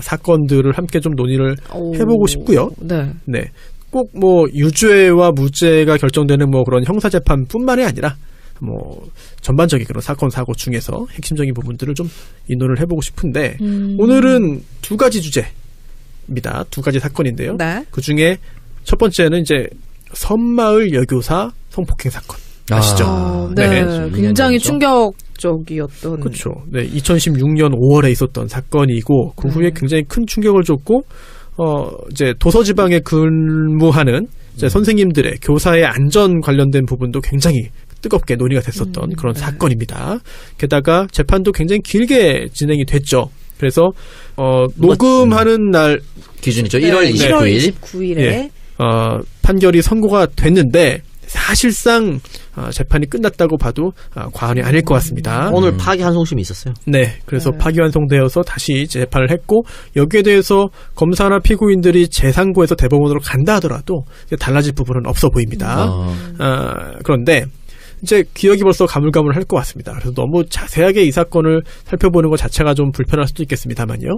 사건들을 함께 좀 논의를 해보고 싶고요. 네. 네. 꼭 뭐 유죄와 무죄가 결정되는 뭐 그런 형사재판뿐만이 아니라 뭐 전반적인 그런 사건 사고 중에서 핵심적인 부분들을 좀 인론을 해보고 싶은데 오늘은 두 가지 주제입니다. 두 가지 사건인데요. 네. 그 중에 첫 번째는 이제 섬마을 여교사 성폭행 사건 아시죠? 네. 네. 굉장히 2년 전이죠? 충격적이었던. 그렇죠. 네, 2016년 5월에 있었던 사건이고 그 후에 굉장히 큰 충격을 줬고 이제 도서지방에 근무하는 이제 선생님들의 교사의 안전 관련된 부분도 굉장히 뜨겁게 논의가 됐었던 그런 사건입니다. 게다가 재판도 굉장히 길게 진행이 됐죠. 그래서 녹음하는 날 기준이죠. 네, 1월 29일. 29일에. 예, 판결이 선고가 됐는데 사실상 재판이 끝났다고 봐도 과언이 아닐 것 같습니다. 오늘 파기환송심이 있었어요. 네, 그래서 파기환송되어서 다시 재판을 했고 여기에 대해서 검사나 피고인들이 재상고에서 대법원으로 간다 하더라도 이제 달라질 부분은 없어 보입니다. 그런데 이제 기억이 벌써 가물가물할 것 같습니다. 그래서 너무 자세하게 이 사건을 살펴보는 것 자체가 좀 불편할 수도 있겠습니다만요.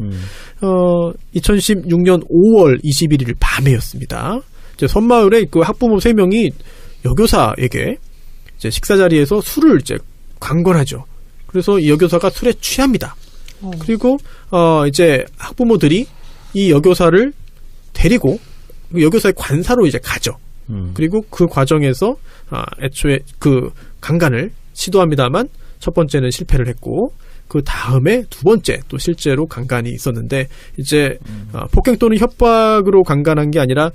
2016년 5월 21일 밤에였습니다. 이제 섬마을에 그 학부모 3명이 여교사에게 이제 식사 자리에서 술을 이제 강권하죠. 그래서 이 여교사가 술에 취합니다. 그리고 이제 학부모들이 이 여교사를 데리고 그 여교사의 관사로 이제 가죠. 그리고 그 과정에서 애초에 그 강간을 시도합니다만 첫 번째는 실패를 했고 그 다음에 두 번째 또 실제로 강간이 있었는데 이제 폭행 또는 협박으로 강간한 게 아니라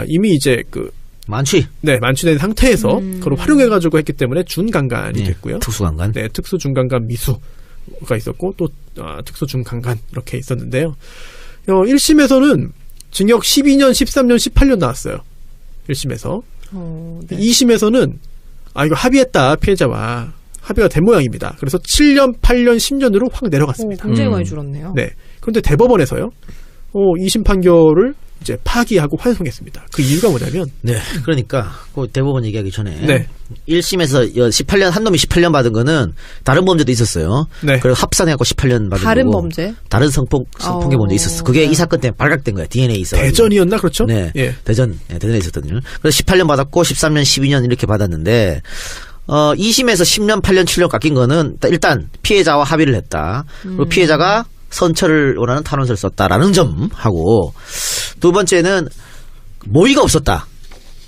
이미 이제 그 만취된 상태에서 그걸 활용해가지고 했기 때문에 준강간이 됐고요. 특수강간. 네, 특수 중강간 미수가 있었고 또 특수 중강간 이렇게 있었는데요. 1심에서는 징역 12년, 13년, 18년 나왔어요. 1심에서. 네. 2심에서는 이거 합의했다 합의가 된 모양입니다. 그래서 7년, 8년, 10년으로 확 내려갔습니다. 굉장히 많이 줄었네요. 네. 그런데 대법원에서요. 2심 판결을 이제 파기하고 환송했습니다. 그 이유가 뭐냐면 네. 그러니까 그 대법원 얘기하기 전에 네. 1심에서 18년 한 놈이 18년 받은 거는 다른 범죄도 있었어요. 네. 그래서 합산해갖고 18년 받은 다른 거고 범죄? 다른 성폭행 범죄 있었어. 그게 네. 이 사건 때문에 발각된 거야. DNA 있어. 대전이었나 그렇죠? 네. 예. 대전에 있었거든요. 그래서 18년 받았고 13년, 12년 이렇게 받았는데 2심에서 10년, 8년, 7년 깎인 거는 일단 피해자와 합의를 했다. 그리고 피해자가 선처를 원하는 탄원서를 썼다라는 점하고 두 번째는 모의가 없었다.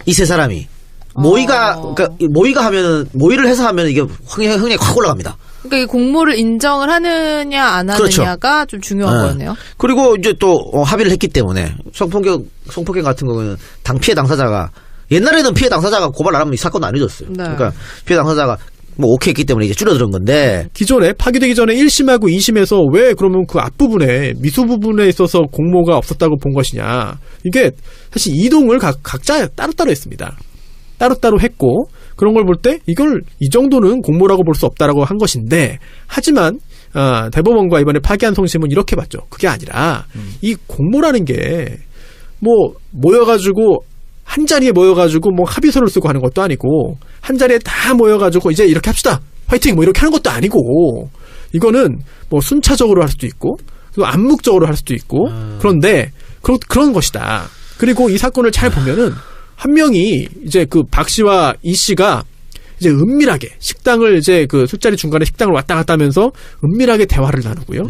이 세 사람이 그러니까 모의가 하면은 모의를 해서 하면 이게 흥행이 확 올라갑니다. 그러니까 이 공모를 인정을 하느냐 안 하느냐가 그렇죠. 좀 중요한 거네요. 그리고 이제 또 합의를 했기 때문에 성폭행 같은 경우는 피해 당사자가 옛날에는 피해 당사자가 고발 안 하면 이 사건도 안 잊었어요. 네. 그러니까 피해 당사자가 뭐 오케이 했기 때문에 이제 줄어드는 건데 기존에 파기되기 전에 1심하고 2심에서 왜 그러면 그 앞부분에 미수 부분에 있어서 공모가 없었다고 본 것이냐. 이게 사실 이동을 각자 따로따로 했습니다. 따로따로 했고 그런 걸 볼 때 이걸 이 정도는 공모라고 볼 수 없다라고 한 것인데 하지만 대법원과 이번에 파기한 송심은 이렇게 봤죠. 그게 아니라 이 공모라는 게 뭐 모여가지고 한 자리에 모여가지고 뭐 합의서를 쓰고 하는 것도 아니고 한 자리에 다 모여가지고 이제 이렇게 합시다 화이팅 뭐 이렇게 하는 것도 아니고 이거는 뭐 순차적으로 할 수도 있고 또 암묵적으로 할 수도 있고 그런데 그런 것이다. 그리고 이 사건을 잘 보면은 한 명이 이제 그 박 씨와 이 씨가 이제 은밀하게 식당을 이제 그 술자리 중간에 식당을 왔다 갔다 하면서 은밀하게 대화를 나누고요.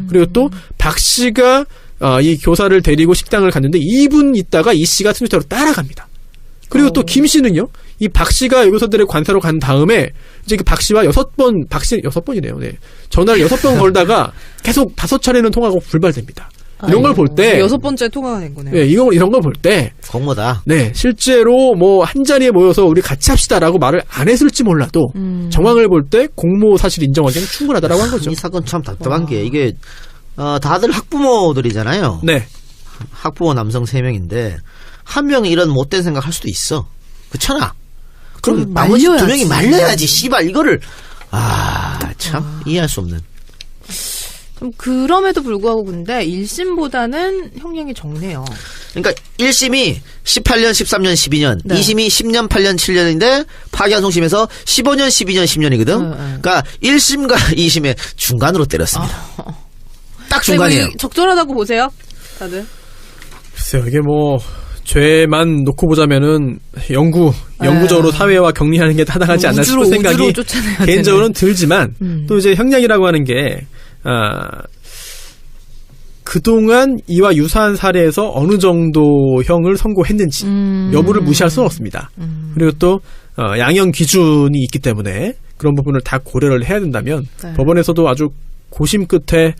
그리고 또 박 씨가 이 교사를 데리고 식당을 갔는데 2분 있다가 이 씨가 승유차로 따라갑니다. 그리고 또 김 씨는요. 이 박 씨가 여교사들의 관사로 간 다음에 이제 그 박 씨와 6번이네요. 네. 전화를 6번 걸다가 계속 5차례는 통화가 불발됩니다. 이런 걸 볼 때 6번째 통화가 된 거네요. 네, 이런 걸 볼 때 공모다. 네, 실제로 뭐 한 자리에 모여서 우리 같이 합시다라고 말을 안 했을지 몰라도 정황을 볼 때 공모 사실 인정하기는 충분하다라고 한 거죠. 이 사건 참 답답한 게 이게 다들 학부모들이잖아요. 네. 학부모 남성 3명인데 한 명이 이런 못된 생각 할 수도 있어. 그렇잖아. 그럼 나머지 말려야지. 2명이 말려야지. 씨발 이거를 참 이해할 수 없는. 좀 그럼에도 불구하고 근데 1심보다는 형량이 적네요. 그러니까 1심이 18년, 13년, 12년, 네. 2심이 10년, 8년, 7년인데 파기환송심에서 15년, 12년, 10년이거든. 그러니까 1심과 2심의 중간으로 때렸습니다. 딱 중간이에요. 이거 적절하다고 보세요, 다들. 글쎄요, 이게 뭐 죄만 놓고 보자면은 영구적으로 사회와 격리하는 게 타당하지 않나 싶은 생각이 우주로 쫓아내야 개인적으로는 들지만 또 이제 형량이라고 하는 게 그동안 이와 유사한 사례에서 어느 정도 형을 선고했는지 여부를 무시할 수는 없습니다. 그리고 또 양형 기준이 있기 때문에 그런 부분을 다 고려를 해야 된다면 네. 법원에서도 아주 고심 끝에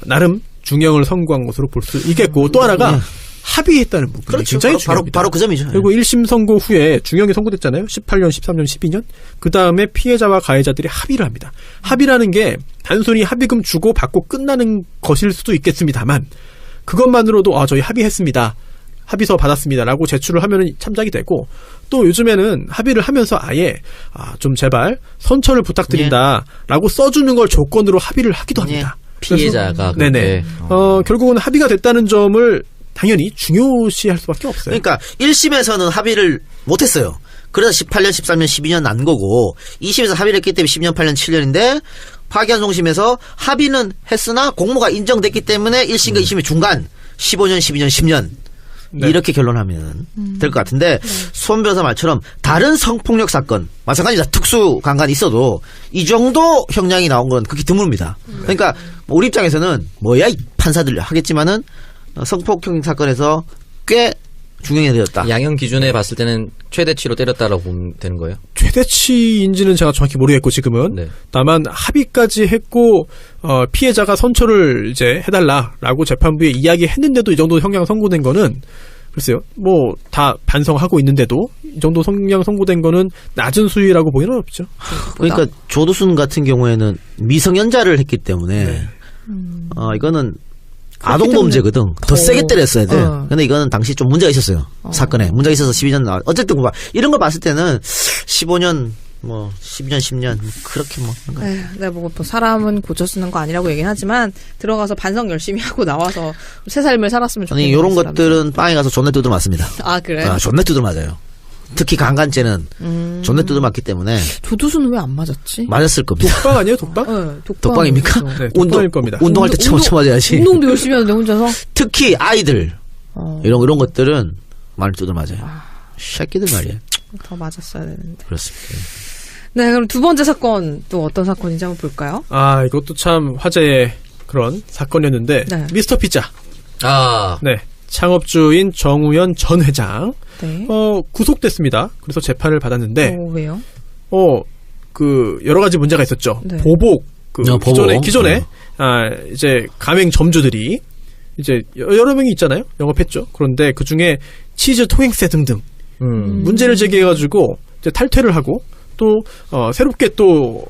나름 중형을 선고한 것으로 볼 수 있겠고 또 하나가 합의했다는 부분이 그렇죠. 굉장히 중요합니다. 바로 그 점이죠. 그리고 1심 선고 후에 중형이 선고됐잖아요. 18년, 13년, 12년. 그 다음에 피해자와 가해자들이 합의를 합니다. 합의라는 게 단순히 합의금 주고 받고 끝나는 것일 수도 있겠습니다만 그것만으로도 저희 합의했습니다. 합의서 받았습니다라고 제출을 하면 참작이 되고 또 요즘에는 합의를 하면서 아예 좀 제발 선처를 부탁드린다라고 써주는 걸 조건으로 합의를 하기도 합니다. 피해자가 네네. 결국은 합의가 됐다는 점을 당연히 중요시할 수밖에 없어요. 그러니까 1심에서는 합의를 못했어요. 그래서 18년, 13년, 12년 난 거고 2심에서 합의를 했기 때문에 10년, 8년, 7년인데 파기환송심에서 합의는 했으나 공모가 인정됐기 때문에 1심과 2심의 중간 15년, 12년, 10년 네. 이렇게 결론하면 될 것 같은데 손 변호사 말처럼 다른 성폭력 사건 마찬가지다 특수 강간이 있어도 이 정도 형량이 나온 건 극히 드뭅니다. 그러니까 우리 입장에서는 뭐야 이 판사들 하겠지만은 성폭행 사건에서 꽤 중형이 되었다. 양형 기준에 봤을 때는 최대치로 때렸다라고 보면 되는 거예요? 최대치인지는 제가 정확히 모르겠고 지금은 네. 다만 합의까지 했고 피해자가 선처를 이제 해달라라고 재판부에 이야기했는데도 이 정도 형량 선고된 거는 글쎄요 뭐 다 반성하고 있는데도 이 정도 형량 선고된 거는 낮은 수위라고 보기는 어렵죠. 그러니까 조두순 같은 경우에는 미성년자를 했기 때문에 이거는 아동범죄거든. 더 세게 때렸어야 돼. 근데 이거는 당시 좀 문제가 있었어요. 사건에. 문제가 있어서 12년 나와. 어쨌든 이런 거 봤을 때는 15년 뭐 10년 10년 그렇게 뭐 하는 거예요. 에휴, 내가 뭐 사람은 고쳐 쓰는 거 아니라고 얘기는 하지만 들어가서 반성 열심히 하고 나와서 새 삶을 살았으면 좋겠는 아니 요런 사람들. 것들은 빵에 가서 존내 두드려 맞습니다. 아 그래? 존내 두드려 맞아요. 특히 강간죄는 존내 두드려 맞기 때문에 조두수는 왜 안 맞았지? 맞았을 겁니다. 독방 아니에요, 독방? 네, 독방입니까? 독방이죠. 네, 독방일 겁니다. 운동할 때 쳐맞춰 맞아야지. 운동도 열심히 하는데 혼자서? 특히 아이들 이런 것들은 많이 두드려 맞아요. 새끼들 말이에요. 더 맞았어야 되는데. 그렇습니다. 네, 그럼 두 번째 사건 또 어떤 사건인지 한번 볼까요? 아, 이것도 참 화제의 그런 사건이었는데 네. 미스터 피자. 아, 네. 창업주인 정우현 전 회장 네. 구속됐습니다. 그래서 재판을 받았는데 왜요? 그 여러 가지 문제가 있었죠. 네. 보복 보복. 기존에 이제 가맹점주들이 이제 여러 명이 있잖아요. 영업했죠. 그런데 그 중에 치즈 통행세 등등 문제를 제기해가지고 이제 탈퇴를 하고 또 새롭게 또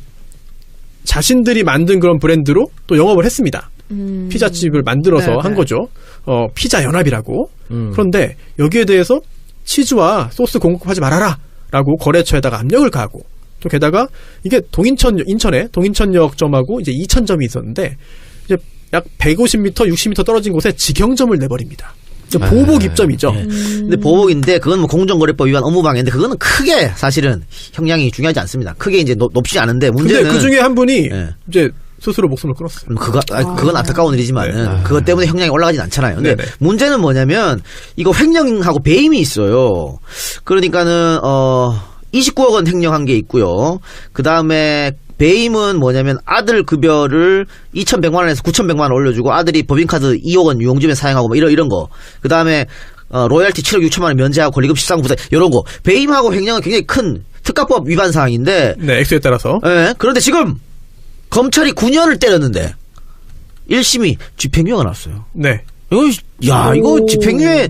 자신들이 만든 그런 브랜드로 또 영업을 했습니다. 피자집을 만들어서 네, 한 네. 거죠. 피자 연합이라고. 그런데 여기에 대해서 치즈와 소스 공급하지 말아라 라고 거래처에다가 압력을 가하고 또 게다가 이게 인천에 동인천역점하고 이제 이천점이 있었는데 이제 약 150m, 60m 떨어진 곳에 직영점을 내버립니다. 보복 입점이죠. 네. 근데 보복인데 그건 뭐 공정거래법 위반 업무방해인데 그거는 크게 사실은 형량이 중요하지 않습니다. 크게 이제 높지 않은데 문제는 근데 그 중에 한 분이 네. 이제 스스로 목숨을 끊었어요. 그건 안타까운 일이지만은 네. 그것 때문에 형량이 올라가진 않잖아요. 근데 네네. 문제는 뭐냐면 이거 횡령하고 배임이 있어요. 그러니까는 29억 원 횡령한 게 있고요. 그 다음에 배임은 뭐냐면 아들 급여를 2,100만 원에서 9,100만 원 올려주고 아들이 법인카드 2억 원 유용점에 사용하고 뭐 이런 거. 그 다음에 로열티 7억 6천만 원 면제하고 권리금 실상부 부사 이런 거. 배임하고 횡령은 굉장히 큰 특가법 위반 사항인데. 네, 액수에 따라서. 네, 그런데 지금 검찰이 9년을 때렸는데 1심이 집행유예가 나왔어요. 네. 이거 집행유예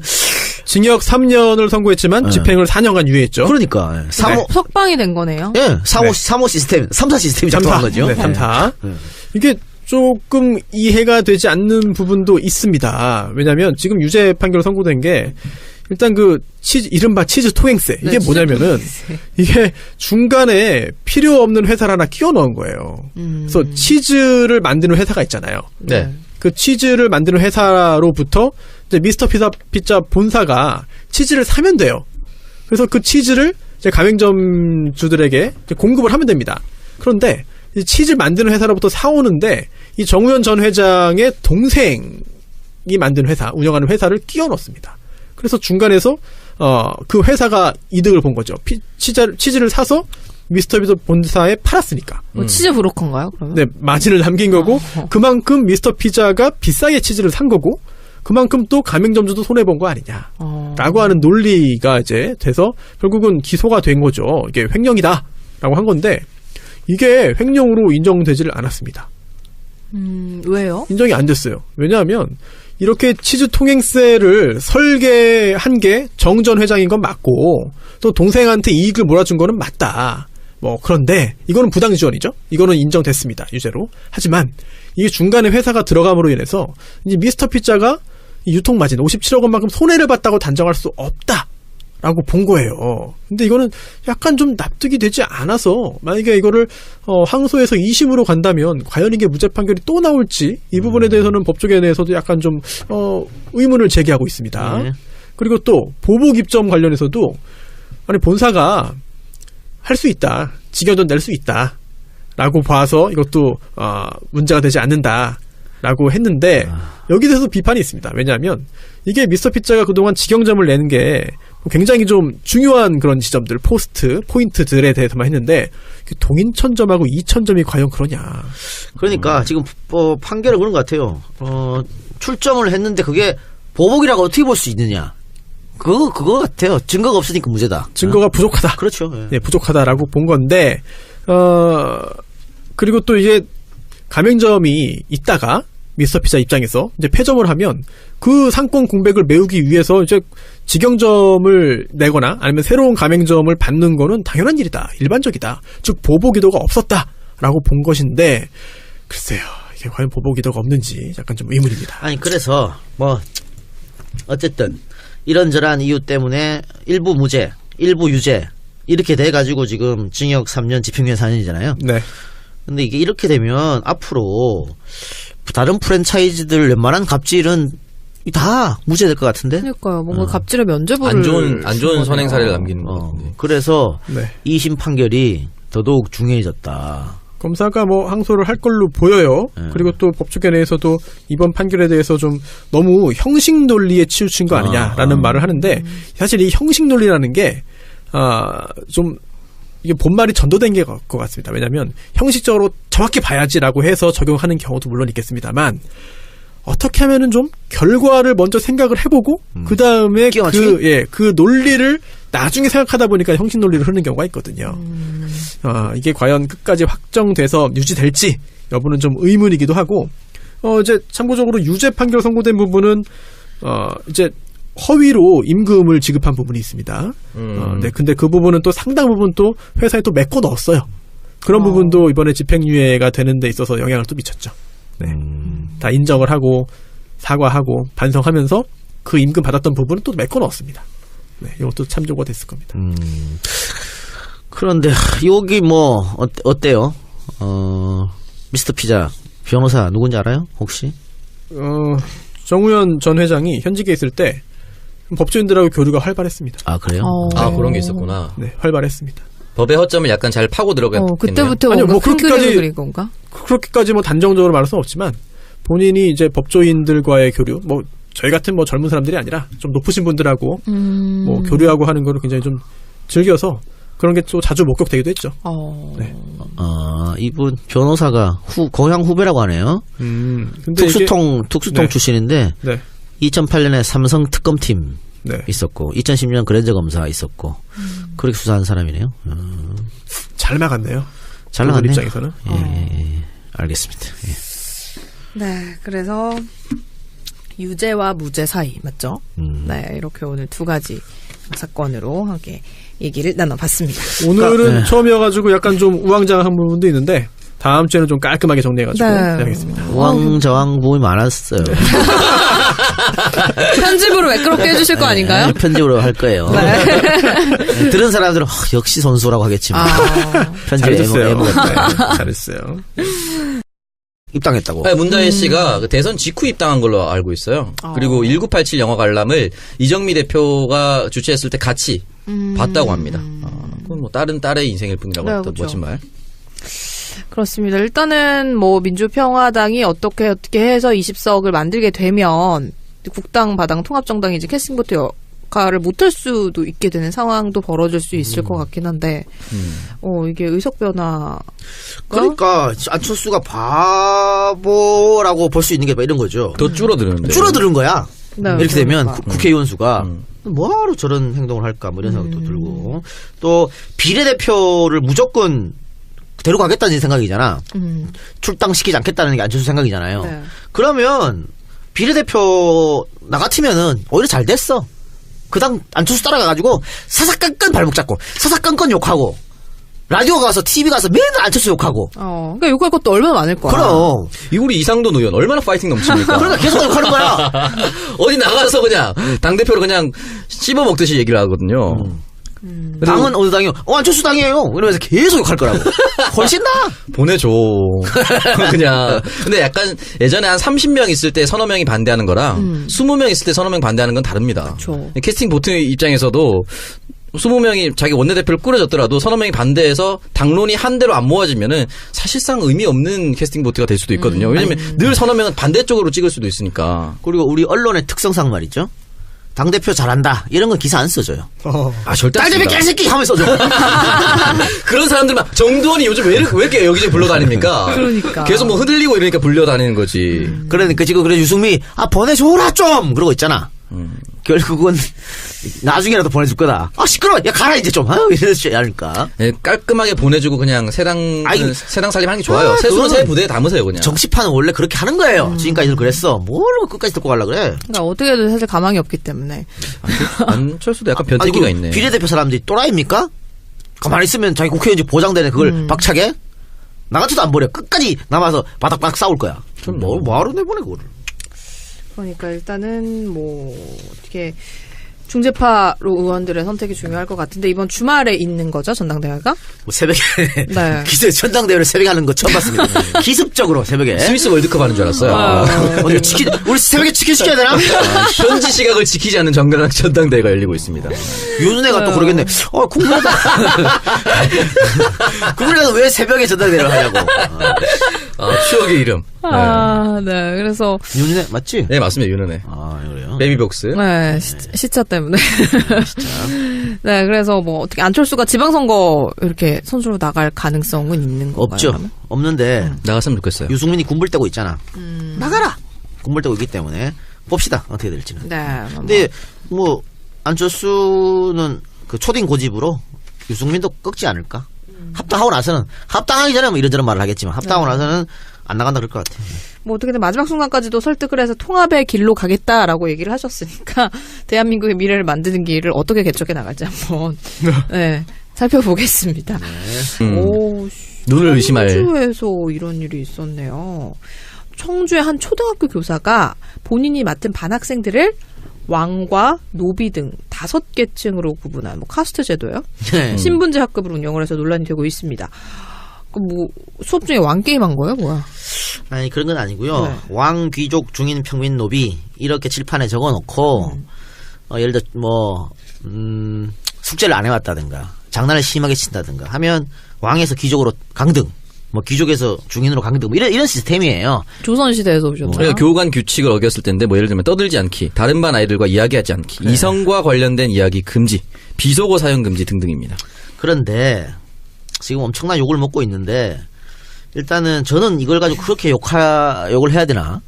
징역 3년을 선고했지만 집행을 4년간 유예했죠. 그러니까 석방이 된 거네요. 예, 3호 시스템, 3사 시스템이 작동한 거죠. 네, 3사. 네. 이게 조금 이해가 되지 않는 부분도 있습니다. 왜냐하면 지금 유죄 판결 선고된 게 일단 그 이른바 치즈 통행세 이게 네, 뭐냐면은 이게 중간에 필요 없는 회사를 하나 끼워 넣은 거예요. 그래서 치즈를 만드는 회사가 있잖아요. 네. 그 치즈를 만드는 회사로부터 이제 미스터 피자 본사가 치즈를 사면 돼요. 그래서 그 치즈를 이제 가맹점주들에게 이제 공급을 하면 됩니다. 그런데 이 치즈 만드는 회사로부터 사오는데 이 정우현 전 회장의 동생이 만든 회사, 운영하는 회사를 끼워 넣습니다. 그래서 중간에서 그 회사가 이득을 본 거죠. 치즈를 사서 미스터 피자 본사에 팔았으니까. 치즈 브로커인가요? 그러면? 네, 마진을 남긴 거고 그만큼 미스터 피자가 비싸게 치즈를 산 거고 그만큼 또 가맹점주도 손해 본 거 아니냐라고 하는 논리가 이제 돼서 결국은 기소가 된 거죠. 이게 횡령이다라고 한 건데 이게 횡령으로 인정되지를 않았습니다. 왜요? 인정이 안 됐어요. 왜냐하면 이렇게 치즈 통행세를 설계한 게 정 전 회장인 건 맞고 또 동생한테 이익을 몰아준 거는 맞다. 그런데 이거는 부당 지원이죠. 이거는 인정됐습니다. 유죄로. 하지만 이게 중간에 회사가 들어감으로 인해서 이제 미스터 피자가 유통 마진 57억 원만큼 손해를 봤다고 단정할 수 없다라고 본 거예요. 근데 이거는 약간 좀 납득이 되지 않아서 만약에 이거를 항소해서 2심으로 간다면 과연 이게 무죄 판결이 또 나올지 이 부분에 대해서는 법조계에 대해서도 약간 좀 의문을 제기하고 있습니다. 네. 그리고 또 보복 입점 관련해서도 아니 본사가 할 수 있다. 직영전 낼 수 있다. 라고 봐서 이것도 문제가 되지 않는다라고 했는데 여기에 대해서 비판이 있습니다. 왜냐하면 이게 미스터 피자가 그동안 직영점을 내는 게 굉장히 좀 중요한 그런 지점들, 포인트들에 대해서만 했는데 동인천점하고 이천점이 과연 그러냐. 그러니까 지금 판결을 그런 것 같아요. 출점을 했는데 그게 보복이라고 어떻게 볼 수 있느냐. 그거 같아요. 증거가 없으니까 무죄다. 증거가 부족하다. 그렇죠. 네, 부족하다라고 본 건데, 그리고 또 이게 가맹점이 있다가 미스터 피자 입장에서 이제 폐점을 하면 그 상권 공백을 메우기 위해서 이제 직영점을 내거나 아니면 새로운 가맹점을 받는 거는 당연한 일이다. 일반적이다. 즉, 보복 의도가 없었다라고 본 것인데, 글쎄요. 이게 과연 보복 의도가 없는지 약간 좀 의문입니다. 아니, 그래서, 어쨌든, 이런저런 이유 때문에 일부 무죄, 일부 유죄, 이렇게 돼가지고 지금 징역 3년, 집행유예 4년이잖아요. 네. 근데 이게 이렇게 되면 앞으로 다른 프랜차이즈들 웬만한 갑질은 다 무죄될 것 같은데? 그러니까요. 뭔가 갑질의 면죄부를 안 좋은 선행 사례를 남기는 것 같은데. 그래서 네. 2심 판결이 더더욱 중요해졌다. 검사가 뭐 항소를 할 걸로 보여요. 그리고 또 법조계 내에서도 이번 판결에 대해서 좀 너무 형식 논리에 치우친 거 아니냐라는 말을 하는데 사실 이 형식 논리라는 게 좀 이게 본말이 전도된 게 것 같습니다. 왜냐하면 형식적으로 정확히 봐야지라고 해서 적용하는 경우도 물론 있겠습니다만 어떻게 하면은 좀 결과를 먼저 생각을 해보고 그 다음에 그 논리를 나중에 생각하다 보니까 형식 논리를 흐르는 경우가 있거든요. 이게 과연 끝까지 확정돼서 유지될지 여부는 좀 의문이기도 하고, 이제 참고적으로 유죄 판결 선고된 부분은 이제 허위로 임금을 지급한 부분이 있습니다. 네, 근데 그 부분은 또 상당 부분 또 회사에 또 메꿔 넣었어요. 그런 부분도 이번에 집행유예가 되는 데 있어서 영향을 또 미쳤죠. 네. 다 인정을 하고 사과하고 반성하면서 그 임금 받았던 부분은 또 메꿔 넣었습니다. 네, 이것도 참조가 됐을 겁니다. 그런데 여기 뭐 어때요? 미스터 피자 변호사 누군지 알아요? 혹시? 정우현 전 회장이 현직에 있을 때 법조인들하고 교류가 활발했습니다. 아 그래요? 그런 게 있었구나. 네, 활발했습니다. 법의 허점을 약간 잘 파고 들어갔겠네요. 그때부터 아니요, 뭔가 뭐 큰 그렇게까지- 그림을 그린 건가? 그렇게까지 뭐 단정적으로 말할 수는 없지만 본인이 이제 법조인들과의 교류, 뭐 저희 같은 뭐 젊은 사람들이 아니라 좀 높으신 분들하고 뭐 교류하고 하는 거를 굉장히 좀 즐겨서 그런 게 또 자주 목격되기도 했죠. 네. 이분 변호사가 고향 후배라고 하네요. 근데 특수통 네. 출신인데 네. 2008년에 삼성 특검팀 네. 있었고 2010년 그랜저 검사 있었고 그렇게 수사한 사람이네요. 잘 나갔네요. 잘 그들 나갔네. 입장에서는. 예, 알겠습니다. 예. 네, 그래서 유죄와 무죄 사이 맞죠? 네, 이렇게 오늘 두 가지 사건으로 함께 얘기를 나눠봤습니다. 오늘은 네. 처음이어가지고 약간 좀 우왕좌왕한 부분도 있는데 다음 주에는 좀 깔끔하게 정리해가지고 네. 해야겠습니다. 우왕좌왕 부분이 많았어요. 편집으로 매끄럽게 해주실 거 아닌가요? 편집으로 할 거예요. 네. 들은 사람들은 역시 선수라고 하겠지만 편집 잘했어요. 애먹었다. 네, 잘했어요. 입당했다고. 네, 문다혜 씨가 그 대선 직후 입당한 걸로 알고 있어요. 그리고 1987 영화 관람을 이정미 대표가 주최했을 때 같이 봤다고 합니다. 그건 뭐 다른 딸의 인생일 뿐이라고 네, 했던 그렇죠. 멋진 말. 그렇습니다. 일단은 뭐 민주평화당이 어떻게 해서 20석을 만들게 되면 국당 바당 통합정당이 이제 캐스팅보트 역할을 못할 수도 있게 되는 상황도 벌어질 수 있을 것 같긴 한데, 이게 의석 변화. 그러니까 안철수가 바보라고 볼 수 있는 게 이런 거죠. 더 줄어드는데. 줄어드는 거야. 네, 이렇게 되면 그러니까. 국회의원 수가 뭐하러 저런 행동을 할까 뭐 이런 생각도 들고 또 비례대표를 무조건 데려가겠다는 생각이잖아. 출당시키지 않겠다는 게 안철수 생각이잖아요. 네. 그러면 비례대표 나 같으면은 오히려 잘 됐어. 그당 안철수 따라가가지고 사사건건 발목 잡고 사사건건 욕하고 라디오 가서 TV 가서 맨날 안철수 욕하고. 그러니까 욕할 것도 얼마나 많을 거야. 그럼. 이 우리 이상돈 의원 얼마나 파이팅 넘칩니까? 그러니까 계속 욕하는 거야. 어디 나가서 그냥 당대표로 그냥 씹어먹듯이 얘기를 하거든요. 당은 어느 당이요? 안철수 당이에요. 이러면서 계속 욕할 거라고. 훨씬 나아. 보내줘. 그냥. 근데 약간 예전에 한 30명 있을 때 서너 명이 반대하는 거랑 20명 있을 때 서너 명 반대하는 건 다릅니다. 그쵸. 캐스팅 보트 입장에서도 20명이 자기 원내대표를 꾸려졌더라도 서너 명이 반대해서 당론이 한 대로 안 모아지면은 사실상 의미 없는 캐스팅 보트가 될 수도 있거든요. 왜냐면 늘 서너 명은 반대쪽으로 찍을 수도 있으니까. 그리고 우리 언론의 특성상 말이죠. 당대표 잘한다. 이런 건 기사 안 써줘요. 아, 절대 안 딸대표 씁니다. 개새끼 하면서 써줘. 그런 사람들만 정두원이 요즘 왜 이렇게 여기저기 불러다닙니까? 그러니까. 계속 뭐 흔들리고 이러니까 불려다니는 거지. 그러니까 지금 그래 유승미 보내줘라 좀 그러고 있잖아. 결국은 나중에라도 보내줄 거다. 시끄러워. 야 가라 이제 좀. 이러지 않을까. 네, 깔끔하게 보내주고 그냥 새당 살림 하는 게 좋아요. 세수는 그거는 새 부대에 담으세요 그냥. 정치판은 원래 그렇게 하는 거예요. 지금까지도 그랬어. 뭘 끝까지 듣고 가려 그래. 그러니까 어떻게든 사실 가망이 없기 때문에. 안철수도 약간 변태기가 아니, 있네. 비례대표 사람들이 또라이입니까? 가만히 있으면 자기 국회의원직 보장되네. 그걸 박차게? 나 같아도 안 버려. 끝까지 남아서 바닥바닥 싸울 거야. 뭐하러 내보내 그거를. 그러니까 일단은 뭐 어떻게 중재파로 의원들의 선택이 중요할 것 같은데 이번 주말에 있는 거죠 전당대회가? 뭐 새벽에 네. 기습 전당대회를 새벽에 하는 거 처음 봤습니다. 기습적으로 새벽에. 스위스 월드컵 하는 줄 알았어요. 이거 우리 새벽에 치킨 시켜야 되나? 현지 시각을 지키지 않는 전당대회가 열리고 있습니다. 윤은혜가 또 그러겠네. 국민의당 국민의당은 왜 새벽에 전당대회를 하냐고. 추억의 이름. 네. 그래서 윤은혜 맞지? 네, 맞습니다. 윤은혜. 그래요. 베이비복스. 네, 시차 때문에. 네, 그래서 뭐 어떻게 안철수가 지방선거 이렇게 선수로 나갈 가능성은 있는 건가요? 없죠. 그러면? 없는데 나갔으면 좋겠어요. 유승민이 군불 떼고 있잖아. 나가라. 군불 떼고 있기 때문에 봅시다 어떻게 될지는. 네. 근데 뭐 안철수는 그 초딩 고집으로 유승민도 꺾지 않을까? 합당하고 나서는 합당하기 전에 뭐 이런저런 말을 하겠지만 합당하고 나서는 안 나간다 그럴 것 같아요. 뭐 어떻게든 마지막 순간까지도 설득을 해서 통합의 길로 가겠다라고 얘기를 하셨으니까 대한민국의 미래를 만드는 길을 어떻게 개척해 나갈지 한번 네, 살펴보겠습니다. 오, 눈을 의심할. 청주에서 이런 일이 있었네요. 청주의 한 초등학교 교사가 본인이 맡은 반 학생들을 왕과 노비 등 5계층으로 구분한 뭐 카스트 제도요. 네. 신분제 학급을 운영을 해서 논란이 되고 있습니다. 그 뭐 수업 중에 왕 게임 한 거예요, 뭐야? 아니 그런 건 아니고요. 네. 왕, 귀족, 중인, 평민, 노비 이렇게 칠판에 적어놓고 예를 들어 뭐 숙제를 안 해왔다든가 장난을 심하게 친다든가 하면 왕에서 귀족으로 강등, 뭐 귀족에서 중인으로 강등, 뭐 이런 시스템이에요. 조선 시대에서 오셨나요? 그러니까 교관 규칙을 어겼을 텐데 뭐 예를 들면 떠들지 않기, 다른 반 아이들과 이야기하지 않기, 이성과 관련된 이야기 금지, 비속어 사용 금지 등등입니다. 그런데 지금 엄청난 욕을 먹고 있는데 일단은 저는 이걸 가지고 그렇게 욕을 해야 되나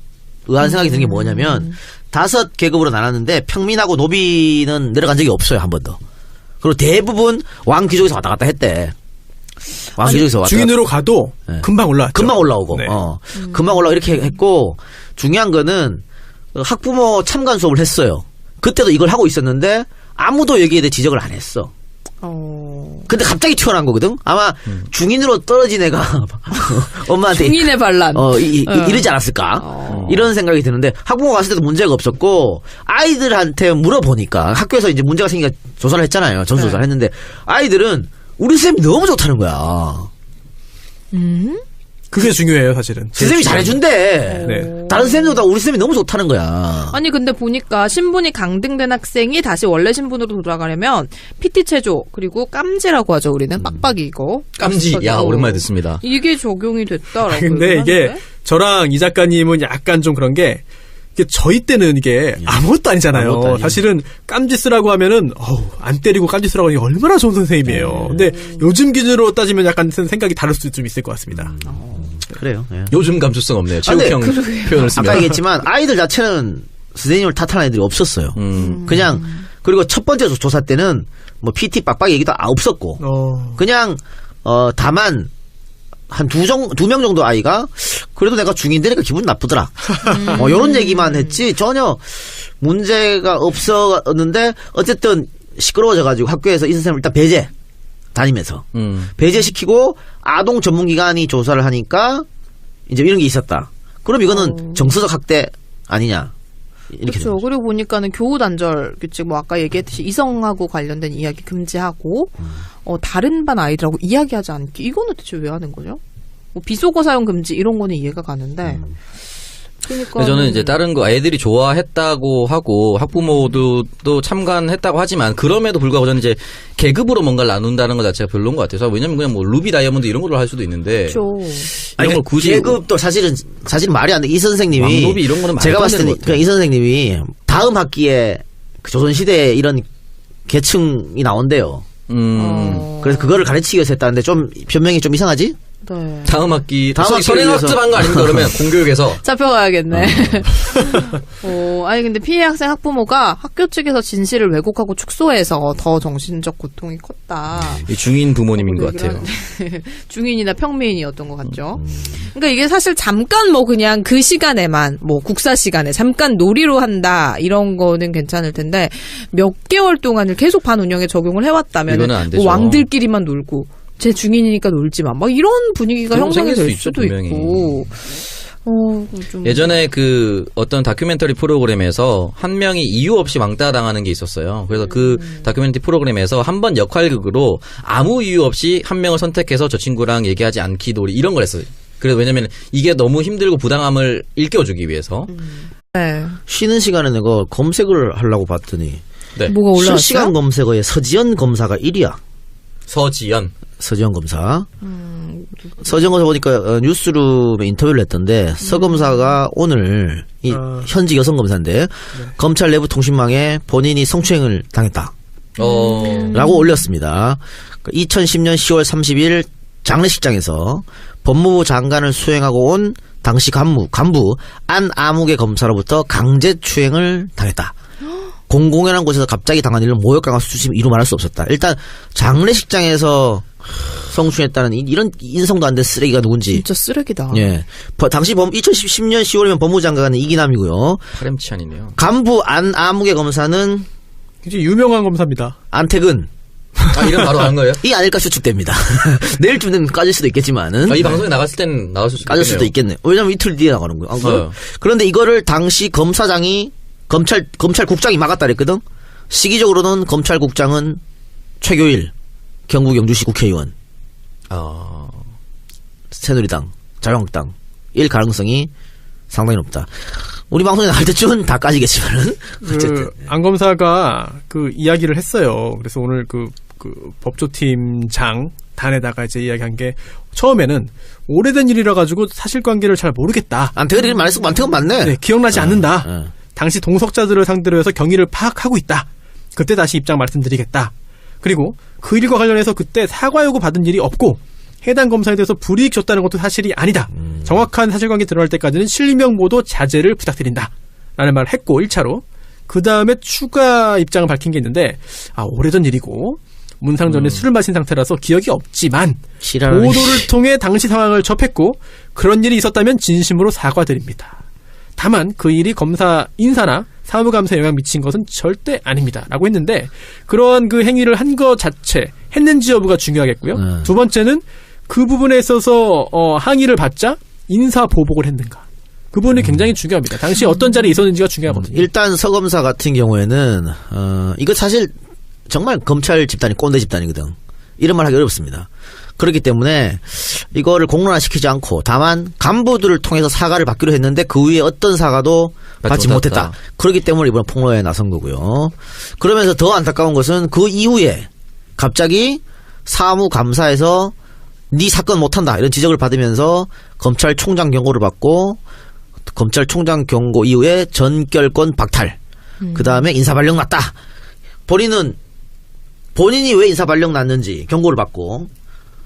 의아한 생각이 드는 게 뭐냐면 5계급으로 나눴는데 평민하고 노비는 내려간 적이 없어요, 한 번도. 그리고 대부분 왕 귀족에서 왔다 갔다 했대. 왕 귀족에서 왔다 중인으로 가도 네. 금방 올라왔죠. 금방 올라오고 네. 금방 올라오고 이렇게 했고 중요한 거는 학부모 참관 수업을 했어요. 그때도 이걸 하고 있었는데 아무도 여기에 대해 지적을 안 했어. 근데 갑자기 튀어나온 거거든? 아마 중인으로 떨어진 애가 엄마한테 중인의 반란. 이러지 않았을까? 이런 생각이 드는데 학부모 갔을 때도 문제가 없었고 아이들한테 물어보니까 학교에서 이제 문제가 생기니까 조사를 했잖아요. 전수조사를 했는데 아이들은 우리 쌤이 너무 좋다는 거야. 그게 중요해요, 사실은. 쌤이 잘해준대. 네. 다른 쌤보다 우리 쌤이 너무 좋다는 거야. 아니 근데 보니까 신분이 강등된 학생이 다시 원래 신분으로 돌아가려면 PT 체조 그리고 깜지라고 하죠. 우리는 빡빡이 이거. 깜지. 야, 오랜만에 듣습니다. 이게 적용이 됐다라고. 근데 이게 저랑 이 작가님은 약간 좀 그런 게 이게 저희 때는 이게 아무것도 아니잖아요. 아무것도 아니에요. 사실은 깜지 쓰라고 하면은 안 때리고 깜지 쓰라고 하니 얼마나 좋은 선생님이에요. 근데 요즘 기준으로 따지면 약간 생각이 다를 수도 좀 있을 것 같습니다. 그래요. 예. 요즘 감수성 없네요. 근데 체육형 표현을 쓰면. 아까 얘기했지만 아이들 자체는 선생님을 탓하는 애들이 없었어요. 그냥 그리고 첫 번째 조사 때는 뭐 PT 빡빡이 얘기도 없었고 그냥 다만 한 두 명 정도 아이가 그래도 내가 중인 되니까 기분 나쁘더라. 요런 얘기만 했지 전혀 문제가 없었는데 어쨌든 시끄러워져가지고 학교에서 이 선생님을 일단 배제 다니면서 배제시키고 아동 전문기관이 조사를 하니까 이제 이런 게 있었다. 그럼 이거는 정서적 학대 아니냐. 이렇게 그렇죠. 그리고 보니까는 교우 단절 규칙 뭐 아까 얘기했듯이 이성하고 관련된 이야기 금지하고 다른 반 아이들하고 이야기하지 않기 이거는 대체 왜 하는 거죠? 뭐 비속어 사용 금지 이런 거는 이해가 가는데. 그러니까 저는 이제 다른 거 애들이 좋아했다고 하고 학부모도 또 참관했다고 하지만 그럼에도 불구하고 저는 이제 계급으로 뭔가를 나눈다는 것 자체가 별로인 것 같아서 왜냐면 그냥 뭐 루비 다이아몬드 이런 걸로 할 수도 있는데 그렇죠. 이런 걸 굳이 계급도 사실은 말이 안 돼. 이 선생님이 왕노비 이런 거는 제가 말도 안 봤을 되는 때는 것 그냥 이 선생님이 다음 학기에 그 조선시대에 이런 계층이 나온대요. 그래서 그거를 가르치기 위해서 했다는데 좀 변명이 좀 이상하지? 네. 다음 학기 다음 학기를 선행학습한 거 아닙니까 그러면 공교육에서 잡혀가야겠네. 아니 근데 피해 학생 학부모가 학교 측에서 진실을 왜곡하고 축소해서 더 정신적 고통이 컸다. 이 중인 부모님인 것 같아요. 중인이나 평민이었던 것 같죠. 그러니까 이게 사실 잠깐 뭐 그냥 그 시간에만 뭐 국사 시간에 잠깐 놀이로 한다 이런 거는 괜찮을 텐데 몇 개월 동안을 계속 반 운영에 적용을 해왔다면 이거는 안 되죠. 뭐 왕들끼리만 놀고 제 중인이니까 놀지 마. 막 이런 분위기가 그럼 형성이 생길 수 될 있죠, 수도 분명히. 있고. 좀 예전에 그 어떤 다큐멘터리 프로그램에서 한 명이 이유 없이 왕따 당하는 게 있었어요. 그래서 그 다큐멘터리 프로그램에서 한 번 역할극으로 아무 이유 없이 한 명을 선택해서 저 친구랑 얘기하지 않기 놀이 이런 걸 했어요. 그래서 왜냐면 이게 너무 힘들고 부당함을 일깨워주기 위해서. 네. 쉬는 시간에 내가 검색을 하려고 봤더니 네. 뭐가 올라왔어요? 실시간 검색어에 서지연 검사가 1위야. 서지연. 서지연 검사. 서지연 검사 보니까 뉴스룸에 인터뷰를 했던데 서 검사가 오늘 이 현직 여성 검사인데 검찰 내부 통신망에 본인이 성추행을 당했다. 라고 올렸습니다. 2010년 10월 30일 장례식장에서 법무부 장관을 수행하고 온 당시 간부 안아무개 검사로부터 강제추행을 당했다. 공공연한 곳에서 갑자기 당한 일을 모욕강화 수치심 이루 말할 수 없었다. 일단 장례식장에서 성추행했다는 이런 인성도 안 된 쓰레기가 누군지. 진짜 쓰레기다. 예. 당시 2010년 10월이면 법무부 장관은 이기남이고요. 파렴치한이네요. 간부 안아무개 검사는 굉장히 유명한 검사입니다. 안택은 아, 이름 바로 아는 거예요? 이 아닐까 추측됩니다. 내일쯤은 까질 수도 있겠지만은. 이 방송에 나갔을 땐 나갔을 수도 까질 수도 있겠네. 왜냐면 이틀 뒤에 나가는 거야. 그런데 이거를 당시 검사장이 검찰국장이 막았다 그랬거든. 시기적으로는 검찰국장은 최교일 경북 영주시 국회의원, 새누리당, 자유한국당 일 가능성이 상당히 높다. 우리 방송에 나갈 때쯤은 다 까지겠지만은 어쨌든 안 검사가 그 이야기를 했어요. 그래서 오늘 그 법조팀장 단에다가 이제 이야기한 게 처음에는 오래된 일이라 가지고 사실관계를 잘 모르겠다. 안태근 이름 말했어. 안태근 맞네. 네, 기억나지 않는다. 당시 동석자들을 상대로 해서 경위를 파악하고 있다. 그때 다시 입장 말씀드리겠다. 그리고 그 일과 관련해서 그때 사과 요구 받은 일이 없고 해당 검사에 대해서 불이익 줬다는 것도 사실이 아니다. 정확한 사실관계 드러날 때까지는 실명 보도 자제를 부탁드린다. 라는 말을 했고 1차로. 그 다음에 추가 입장을 밝힌 게 있는데 오래전 일이고 문상 전에 술을 마신 상태라서 기억이 없지만 보도를 통해 당시 상황을 접했고 그런 일이 있었다면 진심으로 사과드립니다. 다만 그 일이 검사 인사나 사무감사에 영향 미친 것은 절대 아닙니다. 라고 했는데 그러한 그 행위를 한 것 자체 했는지 여부가 중요하겠고요. 두 번째는 그 부분에 있어서 항의를 받자 인사 보복을 했는가. 그 부분이 굉장히 중요합니다. 당시 어떤 자리에 있었는지가 중요하거든요. 일단 서 검사 같은 경우에는 이거 사실 정말 검찰 집단이 꼰대 집단이거든. 이런 말 하기 어렵습니다. 그렇기 때문에 이거를 공론화시키지 않고 다만 간부들을 통해서 사과를 받기로 했는데 그 위에 어떤 사과도 받지 못했다. 그렇기 때문에 이번 폭로에 나선 거고요. 그러면서 더 안타까운 것은 그 이후에 갑자기 사무감사에서 네 사건 못한다 이런 지적을 받으면서 검찰총장 경고를 받고 검찰총장 경고 이후에 전결권 박탈. 그 다음에 인사발령 났다. 본인이 왜 인사발령 났는지 경고를 받고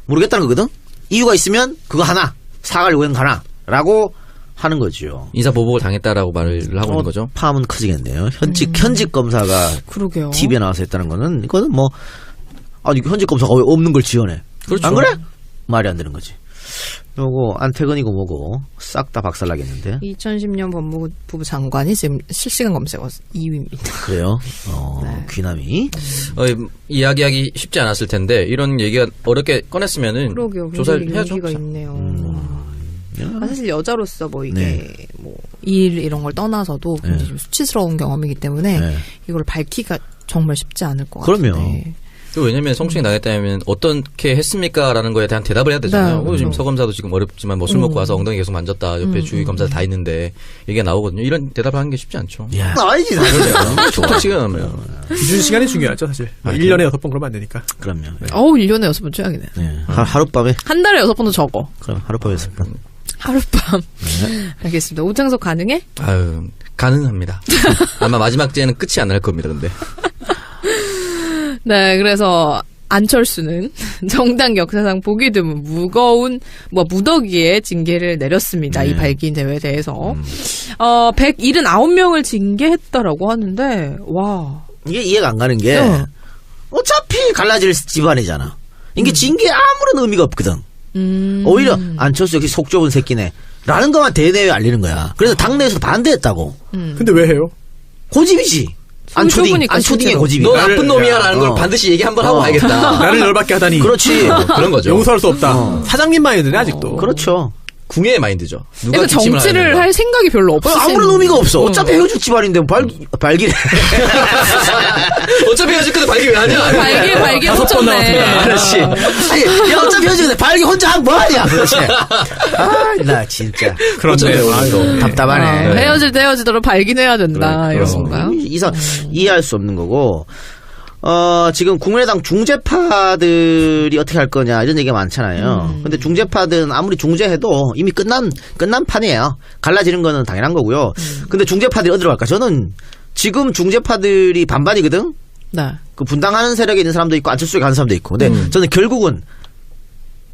모르겠다는 거거든. 이유가 있으면 그거 하나 사과를 요구한 거 하나 라고 하는 거죠. 인사보복을 당했다라고 말을 하고 있는 거죠. 파함은 커지겠네요. 현직 검사가 그러게요. TV에 나와서 했다는 거는 이거는 뭐 아니 현직 검사가 왜 없는 걸 지원해? 그렇죠. 안 그래? 말이 안 되는 거지. 요거 안태근이고 뭐고 싹 다 박살나겠는데. 2010년 법무부 장관이 지금 실시간 검색어 2위입니다. 그래요? 귀남이. 이야기하기 쉽지 않았을 텐데 이런 얘기가 어렵게 꺼냈으면은 그러게요. 조사를 해야죠. 용기가 있네요. 사실 여자로서 뭐 이게 뭐 일 이런 걸 떠나서도 굉장히 좀 수치스러운 경험이기 때문에 이걸 밝히기가 정말 쉽지 않을 것 같아요. 그럼요. 왜냐면 성추행 당했다면 어떻게 했습니까라는 거에 대한 대답을 해야 되잖아요. 네, 지금 서 검사도 지금 어렵지만 뭐 술 먹고 와서 엉덩이 계속 만졌다. 옆에 주위 검사들 다 있는데 얘기가 나오거든요. 이런 대답을 하는 게 쉽지 않죠. 야, 아니지 사실. 톡톡 지금 기준 시간이 중요하죠, 사실. 1년에 6번 그러면 안 되니까. 그럼요. 1년에 6번 최악이네. 네. 하룻밤에. 한 달에 6번도 적어. 그럼 하룻밤에 6번. 하룻밤. 알겠습니다. 오창석 가능해? 아유, 가능합니다. 아마 마지막 주에는 끝이 안 날 겁니다, 근데. 네, 그래서 안철수는 정당 역사상 보기 드문 무거운 무더기의 징계를 내렸습니다. 이 발기인 대회에 대해서 179명을 징계했다라고 하는데 와 이게 이해가 안 가는 게 어차피 갈라질 집안이잖아. 이게 징계 아무런 의미가 없거든. 오히려 안철수 역시 속 좁은 새끼네 라는 것만 대내외에 알리는 거야. 그래서 당내에서 반대했다고. 근데 왜 해요? 고집이지. 안초딩의 고집이. 너 나쁜 놈이야라는 걸 반드시 얘기 한번 하고 가야겠다. 나를 열받게 하다니. 그렇지. 그런 거죠. 용서할 수 없다. 사장님만 해야 되네 아직도. 그렇죠. 궁예의 마인드죠. 누가 그러니까 기침을 정치를 하는가. 할 생각이 별로 없어. 아무런 의미가 없어. 어차피 헤어질 집안인데 발기래. 어차피 헤어질 건데 발기 왜 하냐? 발기 꽂혔네. 그렇지. 아니, 야, 어차피 헤어지는데 발기 혼자 하면 뭐하냐. 그렇지. 나 진짜. 그렇네요. 아이고. 답답하네. 헤어질 때 헤어지도록 발기해야 된다. 이런 건가요? 이해할 수 없는 거고. 지금 국민의당 중재파들이 어떻게 할 거냐 이런 얘기가 많잖아요. 근데 중재파들은 아무리 중재해도 이미 끝난 판이에요. 갈라지는 거는 당연한 거고요. 근데 중재파들이 어디로 갈까? 저는 지금 중재파들이 반반이거든. 네. 그 분당하는 세력에 있는 사람도 있고 안철수에 가는 사람도 있고. 근데 저는 결국은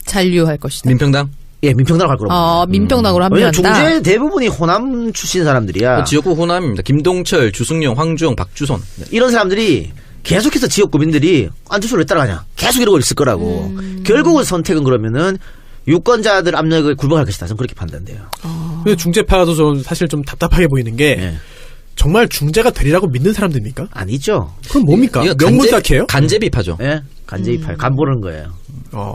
잔류할 것이다. 민평당? 민평당으로 갈 거라고. 민평당으로 왜냐면 합류한다. 중재 대부분이 호남 출신 사람들이야. 지역구 호남입니다. 김동철, 주승용, 황주영, 박주선. 이런 사람들이 계속해서 지역 구민들이 안철수를 왜 따라가냐. 계속 이러고 있을 거라고. 결국은 선택은 그러면은 유권자들 압력을 굴복할 것이다. 저는 그렇게 판단돼요. 근데 중재파도 좀 사실 좀 답답하게 보이는 게 예. 정말 중재가 되리라고 믿는 사람들입니까? 아니죠. 그럼 뭡니까? 이거 명분 쌓기예요? 간제비파죠. 예? 간제입할 간 보는 거예요.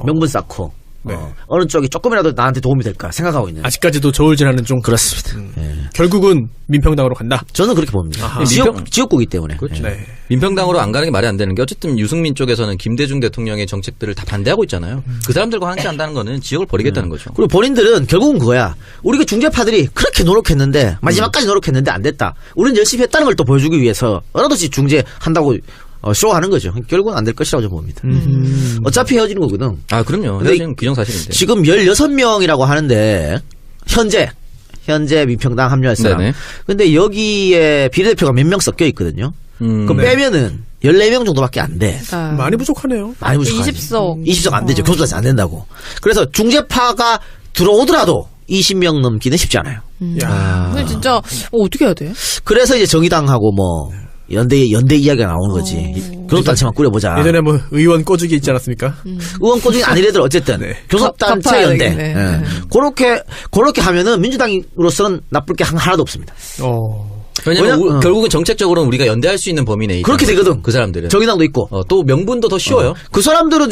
명분 쌓고 네. 어느 쪽이 조금이라도 나한테 도움이 될까 생각하고 있는. 아직까지도 저울질하는 좀 그렇습니다. 예. 결국은 민평당으로 간다. 저는 그렇게 봅니다. 아하. 지역구이기 때문에. 그렇죠. 예. 네. 민평당으로 안 가는 게 말이 안 되는 게 어쨌든 유승민 쪽에서는 김대중 대통령의 정책들을 다 반대하고 있잖아요. 그 사람들과 함께 한다는 거는 지역을 버리겠다는 거죠. 그리고 본인들은 결국은 그거야. 우리가 중재파들이 그렇게 노력했는데 마지막까지 노력했는데 안 됐다. 우리는 열심히 했다는 걸 또 보여주기 위해서 어느 듯이 중재한다고 쇼하는 거죠. 결국은 안 될 것이라고 저는 봅니다. 어차피 헤어지는 거거든. 아, 그럼요. 근데 헤어지는 기정사실인데. 지금 16명이라고 하는데 현재 민평당 합류할 사람. 네네. 근데 여기에 비례대표가 몇 명 섞여 있거든요. 그럼 네. 빼면은 14명 정도밖에 안 돼. 많이 부족하네요. 많이 부족하지. 20석. 20석 안 되죠. 교수단체 안 된다고. 그래서 중재파가 들어오더라도 20명 넘기는 쉽지 않아요. 야. 근데 진짜 어떻게 해야 돼? 그래서 이제 정의당하고 뭐 연대 이야기가 나오는 거지. 교섭단체만 꾸려보자. 예전에 뭐 의원 꺼주기 있지 않았습니까? 의원 꼬중이 아니래도 어쨌든 네. 교섭단체 갚아야 연대. 되겠네. 예. 그렇게 하면은 민주당으로서는 나쁠 게 하나도 없습니다. 왜냐면 결국은 정책적으로는 우리가 연대할 수 있는 범위 내에 그렇게 있다는 되거든. 거죠. 그 사람들은. 정의당도 있고. 또 명분도 더 쉬워요. 그 사람들은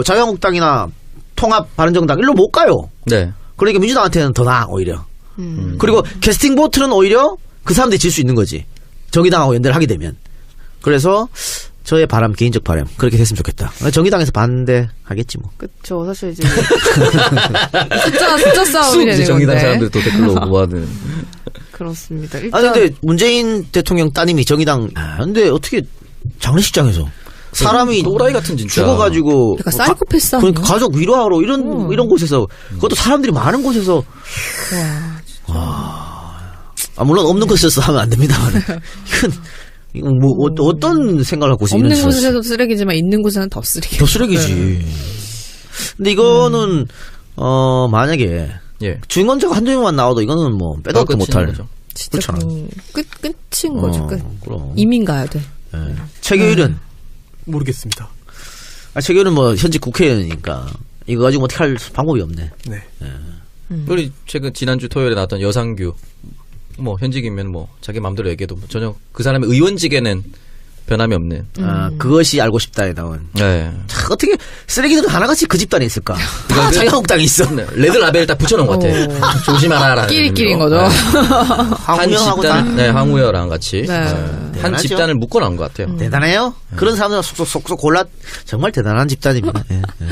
자유한국당이나 통합 바른정당 일로 못 가요. 네. 그러니까 민주당한테는 더 나아 오히려. 그리고 캐스팅 보트는 오히려 그 사람들이 질 수 있는 거지. 정의당하고 연대를 하게 되면. 그래서 저의 바람, 개인적 바람 그렇게 됐으면 좋겠다. 정의당에서 반대하겠지 뭐. 그쵸. 사실 이제 숫자 싸움이 되는 정의당 건데. 사람들 또 댓글로 오고 하는. 그렇습니다. 일단 근데 문재인 대통령 따님이 정의당. 근데 어떻게 장례식장에서 사람이 또라이 같은 진짜. 죽어가지고 약간 사이코패스 아니야? 그러니까 가족 위로하러 이런 곳에서 그것도 사람들이 많은 곳에서 물론 없는 곳에서 하면 안 됩니다만 이건 뭐 어떤 생각을 갖고 있는 없는 곳에서도 쓰레기지만 있는 곳에는 더 쓰레기. 더 쓰레기지. 근데 이거는 만약에 예. 주인공자가 한두 명만 나와도 이거는 뭐 빼도 박도 못할. 진짜 그렇잖아. 끝인 거죠. 끝. 그럼. 이민 가야 돼. 최규일은 모르겠습니다. 최규일은 뭐 현직 국회의원이니까 이거 가지고 어떻게 할 방법이 없네. 네. 우리 최근 지난주 토요일에 나왔던 여상규 뭐 현직이면 뭐 자기 마음대로 얘기해도 뭐 전혀 그 사람의 의원직에는 변함이 없는. 그것이 알고 싶다에 나온. 네. 참, 어떻게 쓰레기들 하나같이 그 집단에 있을까? 다 자유한국당에 있어. 레드 라벨 딱 붙여놓은 것 같아. 조심하라. 끼리끼리인 거죠. 한 황우영하고 다 집단, 네, 황우여랑 같이 네. 한 대단하죠. 집단을 묶어 나온 것 같아요. 대단해요. 그런 사람들 속속 골라 정말 대단한 집단입니다. 예, 예.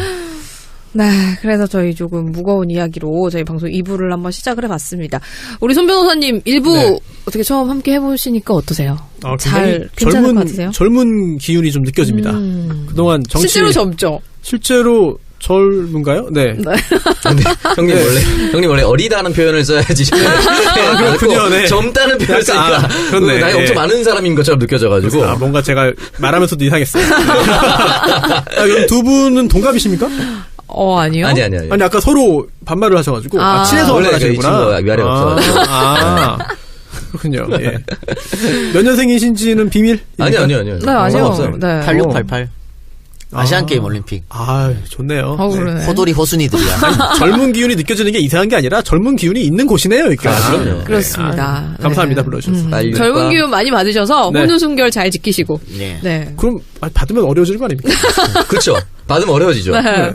네, 그래서 저희 조금 무거운 이야기로 저희 방송 2부를 한번 시작을 해봤습니다. 우리 손 변호사님 1부 네. 어떻게 처음 함께 해보시니까 어떠세요? 굉장히 괜찮은 것 같으세요? 젊은 기운이 좀 느껴집니다. 그동안 정치 실제로 젊죠? 실제로 젊은가요? 네. 형님 원래 어리다는 표현을 써야지. 그렇군요, 네. 젊다는 표현을 쓰니까 그렇네. 나이 엄청 많은 사람인 것처럼 느껴져가지고. 뭔가 제가 말하면서도 이상했어요. 그럼 두 분은 동갑이십니까? 아니요. 아니. 아니 아까 서로 반말을 하셔가지고 친해서 원래 반말하시는구나. 이 친구가 위아래가 없어가지고. 그렇군요. 예. 몇 년생이신지는 비밀? 아니요. 네, 아니요. 상관없어요. 네. 8688. 아시안게임 올림픽. 좋네요. 그러네. 호돌이 호순이들이야. 젊은 기운이 느껴지는 게 이상한 게 아니라 젊은 기운이 있는 곳이네요, 여기가. 그럼요. 그렇습니다. 감사합니다, 네. 불러주셔서. 젊은 기운 많이 받으셔서 네. 혼우 순결 잘 지키시고. 네. 네. 그럼 받으면 어려워지는 거 아닙니까? 그렇죠. 받으면 어려워지죠. 네.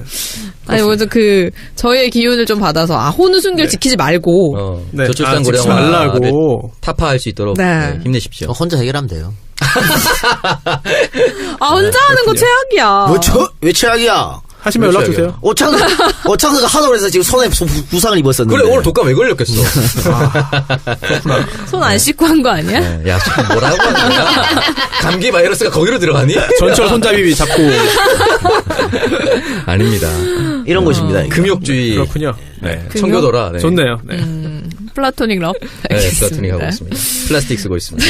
아니, 먼저 저의 기운을 좀 받아서, 혼우 순결 지키지 말고, 네. 저출산 찍지 고령화 말라고. 타파할 수 있도록 네. 힘내십시오. 혼자 해결하면 돼요. 혼자 하는 거 최악이야. 왜 최악이야? 하시면 연락 주세요. 오창석가 하도 그래서 지금 손에 부상을 입었었는데. 그래, 오늘 독감 왜 걸렸겠어? 손 안 씻고 한 거 아니야? 네. 야, 지금 뭐라고 하는 거야? 감기 바이러스가 거기로 들어가니? 전철 손잡이 잡고. 아닙니다. 이런 것입니다. 이거. 금욕주의. 그렇군요. 네. 청교도라. 네. 좋네요. 네. 플라토닉 러. 네, 플라토닉 하고 있습니다. 플라스틱 쓰고 있습니다.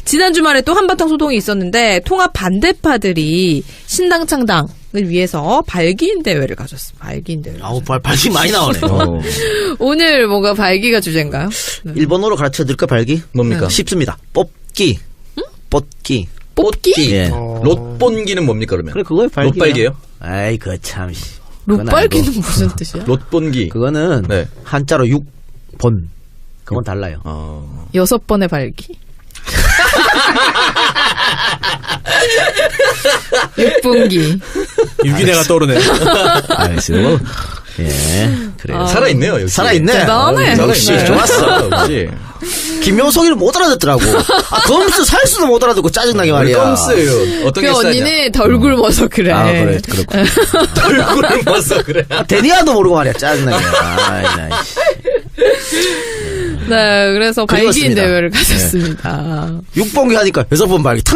지난 주말에 또 한바탕 소동이 있었는데 통합 반대파들이 신당 창당을 위해서 발기인 대회를 가졌습니다. 발기인 대회. 아우, 발기 많이 나오네. 오늘 뭔가 발기가 주제인가요? 일본어로 가르쳐 드릴까, 발기? 뭡니까? 쉽습니다. 뽑기. 뽑기. 뽑기? 예. 롯본기는 뭡니까, 그러면? 그래, 그거에 발기. 롯발기예요? 아이, 그 참. 그건 롯발기는 알고. 무슨 뜻이야? 롯본기. 그거는 네. 한자로 6번. 그건 달라요. 6번의 발기? 6분기. 유기내가 떠오르네. 알겠어요. 예. 그래요. 살아있네요, 역시. 살아있네. 대단하네. 역시 살아있네. 좋았어. 역시. 김명석이를 못 알아듣더라고. 검스 살수도 못 알아듣고 짜증나게 말이야. 껌스예요. 어떤 게 그 싸냐? 언니는 덜 굶어서 그래. 아, 그래. 그렇군. 얼굴을 봐서 그래. 데니아도 모르고 말이야. 짜증나게. 아이, 나. 네, 그래서 발기인 그리웠습니다. 대회를 가졌습니다. 6번기 하니까 6번 발기 탁